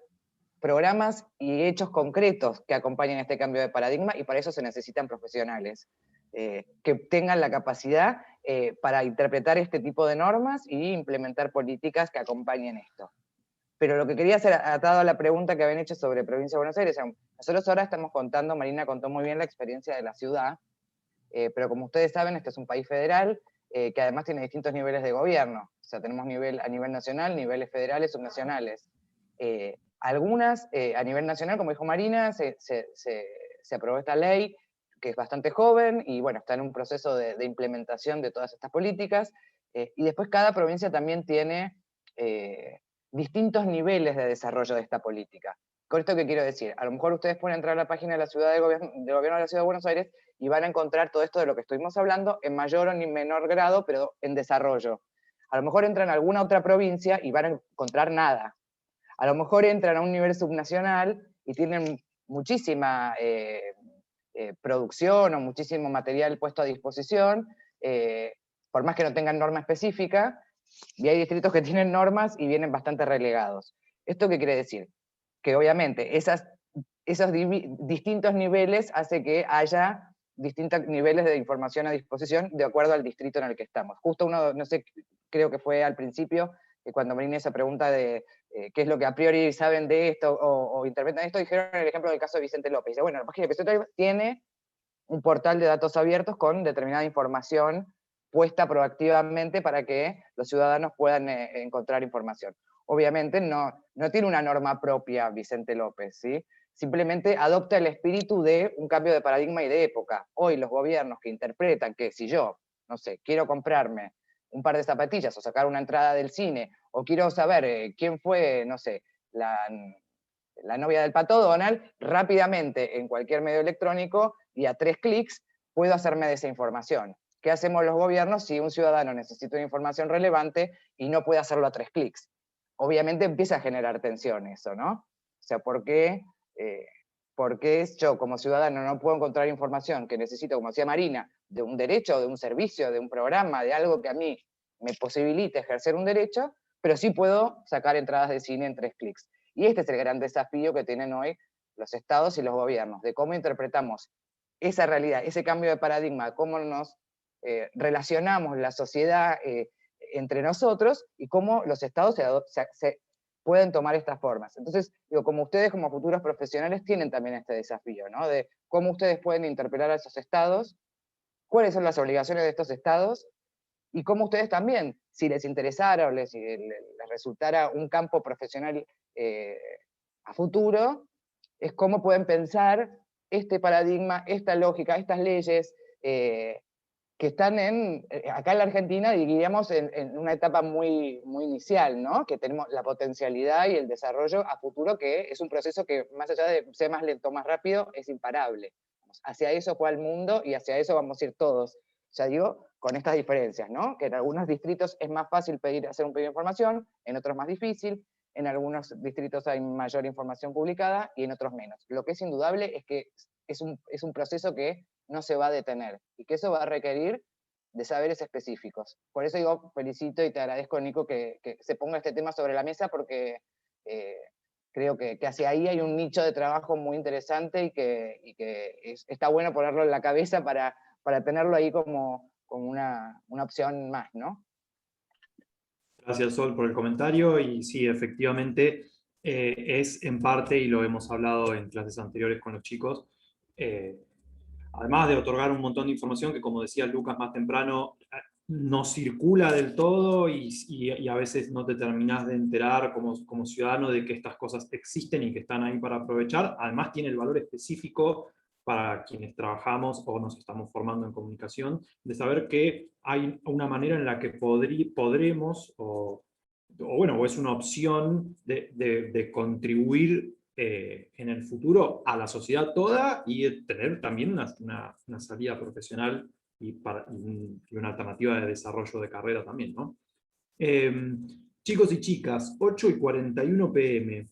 programas y hechos concretos que acompañen este cambio de paradigma, y para eso se necesitan profesionales que tengan la capacidad para interpretar este tipo de normas y implementar políticas que acompañen esto. Pero lo que quería hacer, atado a la pregunta que habían hecho sobre Provincia de Buenos Aires, nosotros ahora estamos contando, Marina contó muy bien la experiencia de la ciudad, pero como ustedes saben, este es un país federal que además tiene distintos niveles de gobierno. O sea, tenemos a nivel nacional, niveles federales, subnacionales. Algunas, a nivel nacional, como dijo Marina, se aprobó esta ley, que es bastante joven, y bueno, está en un proceso de implementación de todas estas políticas, y después cada provincia también tiene distintos niveles de desarrollo de esta política. ¿Con esto qué quiero decir? A lo mejor ustedes pueden entrar a la página de la ciudad del gobierno de la Ciudad de Buenos Aires y van a encontrar todo esto de lo que estuvimos hablando en mayor o ni menor grado, pero en desarrollo. A lo mejor entran a alguna otra provincia y van a encontrar nada. A lo mejor entran a un nivel subnacional y tienen muchísima producción o muchísimo material puesto a disposición, por más que no tengan norma específica, y hay distritos que tienen normas y vienen bastante relegados. ¿Esto qué quiere decir? Que obviamente esos distintos niveles hace que haya distintos niveles de información a disposición de acuerdo al distrito en el que estamos. Justo uno, no sé, creo que fue al principio, cuando me vine esa pregunta de qué es lo que a priori saben de esto o interpretan esto, dijeron el ejemplo del caso de Vicente López. Dice, bueno, la página de Vicente López tiene un portal de datos abiertos con determinada información puesta proactivamente para que los ciudadanos puedan encontrar información. Obviamente no tiene una norma propia Vicente López, ¿sí? Simplemente adopta el espíritu de un cambio de paradigma y de época. Hoy los gobiernos que interpretan que si yo, no sé, quiero comprarme un par de zapatillas o sacar una entrada del cine, o quiero saber quién fue, no sé, la novia del Pato Donald, rápidamente en cualquier medio electrónico y a 3 clics puedo hacerme de esa información. ¿Qué hacemos los gobiernos si un ciudadano necesita una información relevante y no puede hacerlo a 3 clics? Obviamente empieza a generar tensión eso, ¿no? O sea, ¿por qué yo como ciudadano no puedo encontrar información que necesito, como decía Marina, de un derecho, de un servicio, de un programa, de algo que a mí me posibilite ejercer un derecho, pero sí puedo sacar entradas de cine en 3 clics? Y este es el gran desafío que tienen hoy los estados y los gobiernos, de cómo interpretamos esa realidad, ese cambio de paradigma, cómo nos relacionamos la sociedad entre nosotros y cómo los estados se pueden tomar estas formas. Entonces, digo, como ustedes como futuros profesionales tienen también este desafío, ¿no? De cómo ustedes pueden interpelar a esos estados, cuáles son las obligaciones de estos estados, y cómo ustedes también, si les interesara o les resultara un campo profesional a futuro, es cómo pueden pensar este paradigma, esta lógica, estas leyes, que están acá en la Argentina, diríamos, en una etapa muy, muy inicial, ¿no? Que tenemos la potencialidad y el desarrollo a futuro, que es un proceso que, más allá de ser más lento o más rápido, es imparable. Hacia eso fue el mundo y hacia eso vamos a ir todos. Ya digo, con estas diferencias, ¿no? Que en algunos distritos es más fácil hacer un pedido de información, en otros más difícil, en algunos distritos hay mayor información publicada y en otros menos. Lo que es indudable es que es un proceso que no se va a detener y que eso va a requerir de saberes específicos. Por eso digo, felicito y te agradezco, Nico, que se ponga este tema sobre la mesa, porque creo que hacia ahí hay un nicho de trabajo muy interesante y que está bueno ponerlo en la cabeza para tenerlo ahí como una opción más, ¿no?
Gracias, Sol, por el comentario, y sí, efectivamente, es en parte, y lo hemos hablado en clases anteriores con los chicos, además de otorgar un montón de información que, como decía Lucas más temprano, no circula del todo y a veces no te terminás de enterar como ciudadano de que estas cosas existen y que están ahí para aprovechar. Además tiene el valor específico para quienes trabajamos o nos estamos formando en comunicación, de saber que hay una manera en la que podremos, o es una opción de contribuir en el futuro a la sociedad toda y tener también una salida profesional y una alternativa de desarrollo de carrera también, ¿no? Chicos y chicas, 8:41 p.m.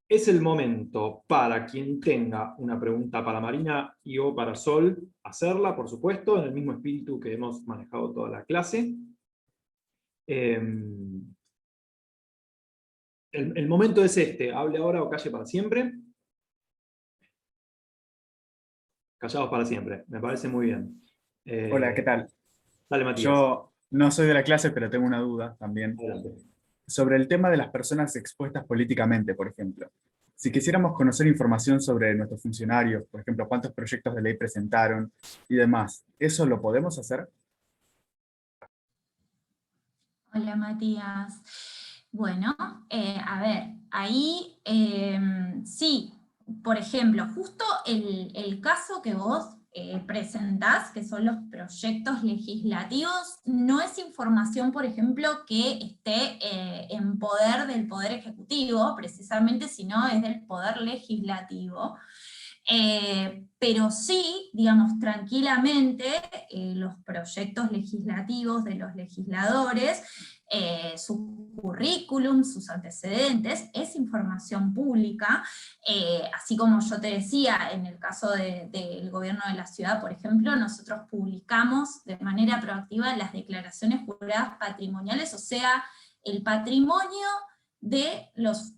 Es el momento para quien tenga una pregunta para Marina y o para Sol, hacerla, por supuesto, en el mismo espíritu que hemos manejado toda la clase. El momento es este, hable ahora o calle para siempre. Callados para siempre, me parece muy bien.
Hola, ¿qué tal?
Dale, Matías.
Yo no soy de la clase, pero tengo una duda también.
Adelante.
Sobre el tema de las personas expuestas políticamente, por ejemplo. Si quisiéramos conocer información sobre nuestros funcionarios, por ejemplo, cuántos proyectos de ley presentaron y demás, ¿eso lo podemos hacer?
Hola, Matías. Bueno, a ver, ahí sí, por ejemplo, justo el caso que vos presentás, que son los proyectos legislativos, no es información, por ejemplo, que esté en poder del Poder Ejecutivo, precisamente, sino es del Poder Legislativo. Pero sí, digamos, tranquilamente, los proyectos legislativos de los legisladores, su currículum, sus antecedentes, es información pública, así como yo te decía, en el caso del gobierno de la ciudad, por ejemplo, nosotros publicamos de manera proactiva las declaraciones juradas patrimoniales, o sea, el patrimonio de los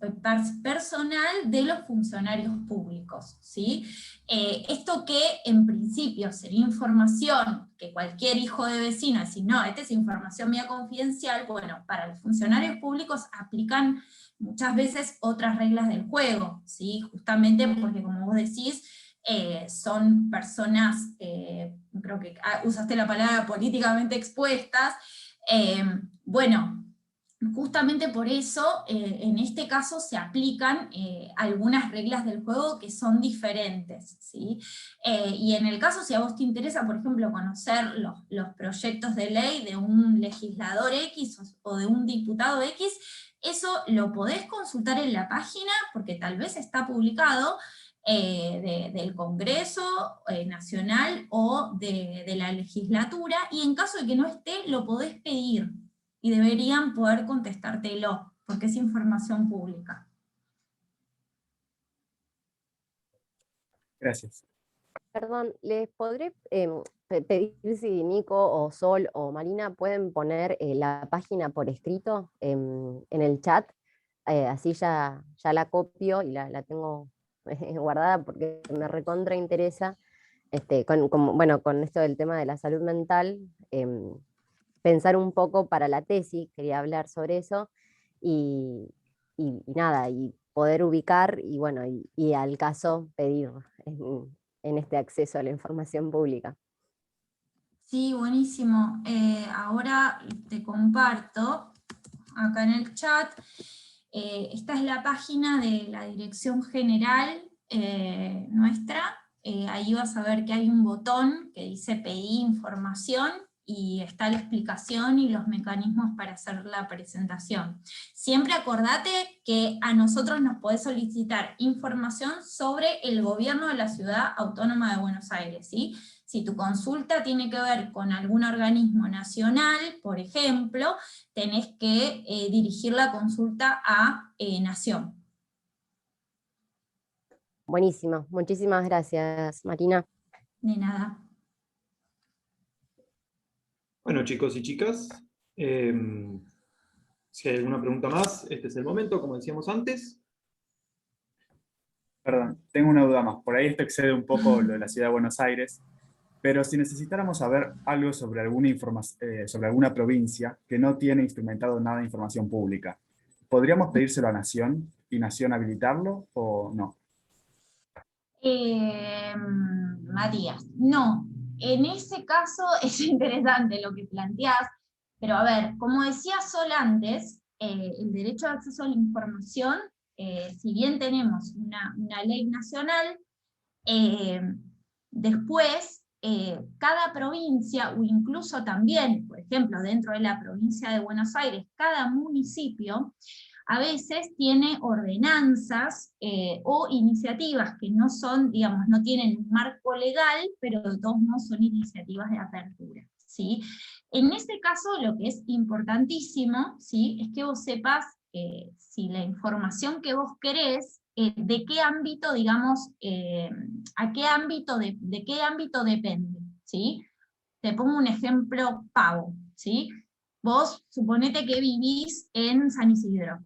personal de los funcionarios públicos, ¿sí? Esto que en principio sería información que cualquier hijo de vecino, decir, no, esta es información mía confidencial, bueno, para los funcionarios públicos aplican muchas veces otras reglas del juego, ¿sí? Justamente porque, como vos decís, son personas, creo que usaste la palabra políticamente expuestas, bueno, justamente por eso, en este caso se aplican algunas reglas del juego que son diferentes, ¿sí? Y en el caso, si a vos te interesa, por ejemplo, conocer los proyectos de ley de un legislador X o de un diputado X, eso lo podés consultar en la página, porque tal vez está publicado, del Congreso Nacional o de la legislatura, y en caso de que no esté, lo podés pedir. Y deberían poder contestártelo, porque es información pública.
Gracias.
Perdón, ¿les podré pedir si Nico o Sol o Marina pueden poner la página por escrito en el chat? Así ya la copio y la tengo guardada porque me recontra interesa. Con esto del tema de la salud mental, pensar un poco para la tesis, quería hablar sobre eso, y nada, y poder ubicar, y bueno, y al caso pedir en este acceso a la información pública.
Sí, buenísimo. Ahora te comparto, acá en el chat, esta es la página de la Dirección General nuestra, ahí vas a ver que hay un botón que dice pedir información, y está la explicación y los mecanismos para hacer la presentación. Siempre acordate que a nosotros nos podés solicitar información sobre el gobierno de la Ciudad Autónoma de Buenos Aires, ¿sí? Si tu consulta tiene que ver con algún organismo nacional, por ejemplo, tenés que dirigir la consulta a Nación.
Buenísimo, muchísimas gracias, Marina.
De nada.
Bueno, chicos y chicas, si hay alguna pregunta más, este es el momento, como decíamos antes.
Perdón, tengo una duda más. Por ahí esto excede un poco lo de la Ciudad de Buenos Aires, pero si necesitáramos saber algo sobre sobre alguna provincia que no tiene instrumentado nada de información pública, ¿podríamos pedírselo a Nación y Nación habilitarlo o no?
Matías, no. En ese caso es interesante lo que planteás, pero a ver, como decía Sol antes, el derecho de acceso a la información, si bien tenemos una ley nacional, después cada provincia, o incluso también, por ejemplo, dentro de la provincia de Buenos Aires, cada municipio, a veces tiene ordenanzas o iniciativas que no son, digamos, no tienen un marco legal, pero de todos modos son iniciativas de apertura, ¿sí? En este caso, lo que es importantísimo, ¿sí?, es que vos sepas si la información que vos querés, de qué ámbito, digamos, a qué ámbito de qué ámbito depende, ¿sí? Te pongo un ejemplo pavo, ¿sí? Vos suponete que vivís en San Isidro.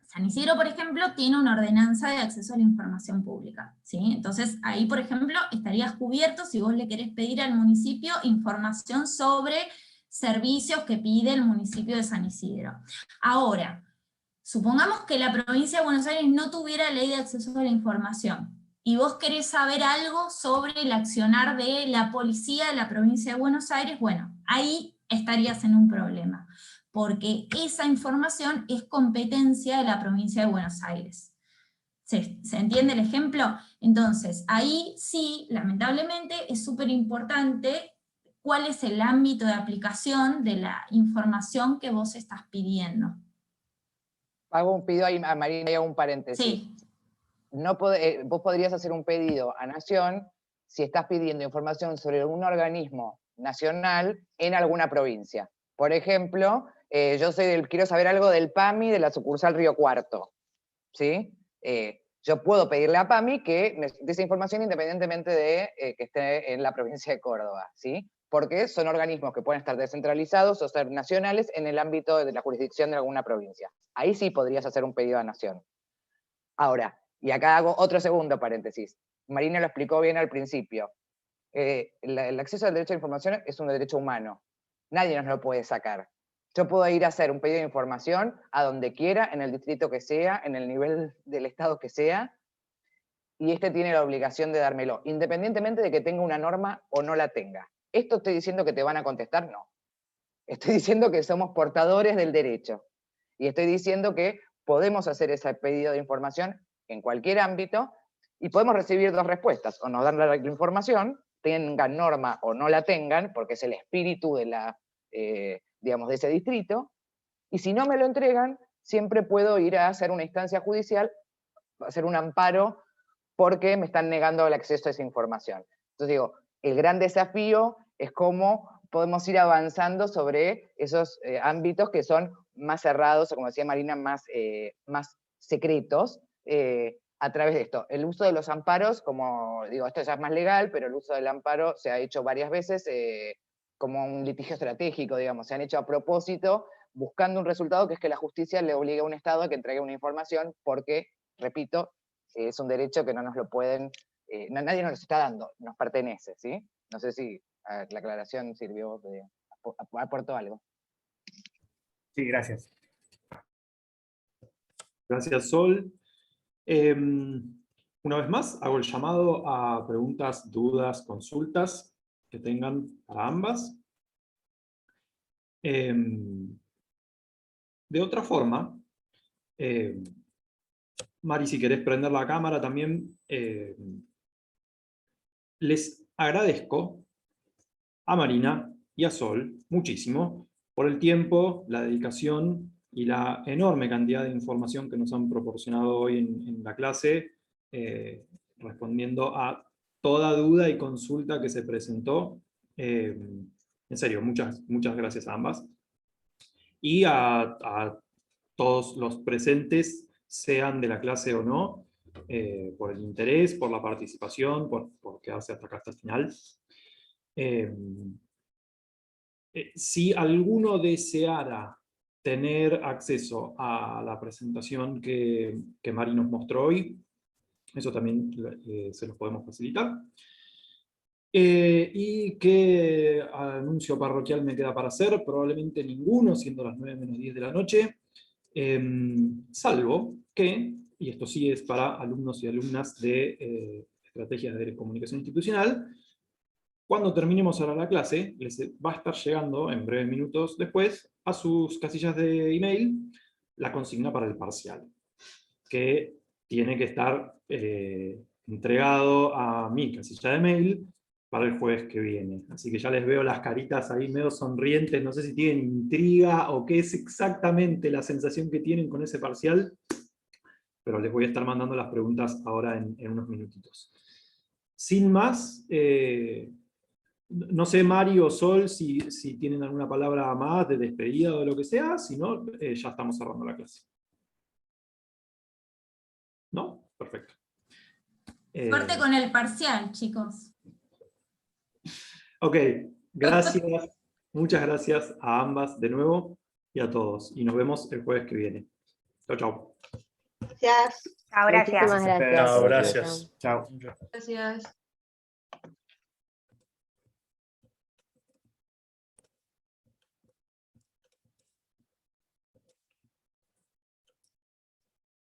San Isidro, por ejemplo, tiene una ordenanza de acceso a la información pública, ¿sí? Entonces, ahí, por ejemplo, estarías cubierto si vos le querés pedir al municipio información sobre servicios que pide el municipio de San Isidro. Ahora, supongamos que la provincia de Buenos Aires no tuviera ley de acceso a la información, y vos querés saber algo sobre el accionar de la policía de la provincia de Buenos Aires, bueno, ahí estarías en un problema, porque esa información es competencia de la provincia de Buenos Aires. ¿Se entiende el ejemplo? Entonces, ahí sí, lamentablemente, es súper importante cuál es el ámbito de aplicación de la información que vos estás pidiendo.
Hago un pedido ahí a Marina y hago un paréntesis.
Sí.
Vos podrías hacer un pedido a Nación si estás pidiendo información sobre un organismo nacional en alguna provincia. Por ejemplo, yo quiero saber algo del PAMI de la sucursal Río Cuarto, ¿sí? Yo puedo pedirle a PAMI que me dé esa información independientemente de que esté en la provincia de Córdoba, ¿sí? Porque son organismos que pueden estar descentralizados o ser nacionales en el ámbito de la jurisdicción de alguna provincia. Ahí sí podrías hacer un pedido a Nación. Ahora, y acá hago otro segundo paréntesis. Marina lo explicó bien al principio. El acceso al derecho a la información es un derecho humano. Nadie nos lo puede sacar. Yo puedo ir a hacer un pedido de información a donde quiera, en el distrito que sea, en el nivel del estado que sea, y este tiene la obligación de dármelo, independientemente de que tenga una norma o no la tenga. ¿Esto estoy diciendo que te van a contestar? No. Estoy diciendo que somos portadores del derecho. Y estoy diciendo que podemos hacer ese pedido de información en cualquier ámbito y podemos recibir dos respuestas. O nos dan la información, tengan norma o no la tengan, porque es el espíritu de digamos, de ese distrito, y si no me lo entregan, siempre puedo ir a hacer una instancia judicial, hacer un amparo, porque me están negando el acceso a esa información. Entonces digo, el gran desafío es cómo podemos ir avanzando sobre esos ámbitos que son más cerrados, o como decía Marina, más secretos, a través de esto. El uso de los amparos, como digo, esto ya es más legal, pero el uso del amparo se ha hecho varias veces como un litigio estratégico, digamos, se han hecho a propósito, buscando un resultado que es que la justicia le obligue a un Estado a que entregue una información, porque, repito, es un derecho que no nos lo pueden, nadie nos lo está dando, nos pertenece, ¿sí? No sé si la aclaración sirvió, aportó algo.
Sí, gracias.
Gracias, Sol. Una vez más, hago el llamado a preguntas, dudas, consultas que tengan para ambas. De otra forma, Mari, si querés prender la cámara también, les agradezco a Marina y a Sol muchísimo por el tiempo, la dedicación y la enorme cantidad de información que nos han proporcionado hoy en la clase, respondiendo a toda duda y consulta que se presentó. En serio, muchas gracias a ambas. Y a todos los presentes, sean de la clase o no, por el interés, por la participación, por quedarse hasta acá hasta el final. Si alguno deseara tener acceso a la presentación que Mari nos mostró hoy, eso también se los podemos facilitar. ¿Y qué anuncio parroquial me queda para hacer? Probablemente ninguno, siendo las 9:10 de la noche, salvo que, y esto sí es para alumnos y alumnas de estrategias de comunicación institucional, cuando terminemos ahora la clase, les va a estar llegando en breves minutos después a sus casillas de email la consigna para el parcial, que tiene que estar entregado a mi casilla de mail para el jueves que viene. Así que ya les veo las caritas ahí medio sonrientes, no sé si tienen intriga o qué es exactamente la sensación que tienen con ese parcial, pero les voy a estar mandando las preguntas ahora en unos minutitos. Sin más, no sé, Mari o Sol, si tienen alguna palabra más de despedida o de lo que sea, si no, ya estamos cerrando la clase. ¿No? Perfecto.
Suerte con el parcial, chicos.
Ok, gracias, muchas gracias a ambas de nuevo y a todos. Y nos vemos el jueves que viene. Chau, chau.
Gracias.
Chao, gracias.
Muchísimas gracias.
Chao, gracias.
Chao.
Gracias.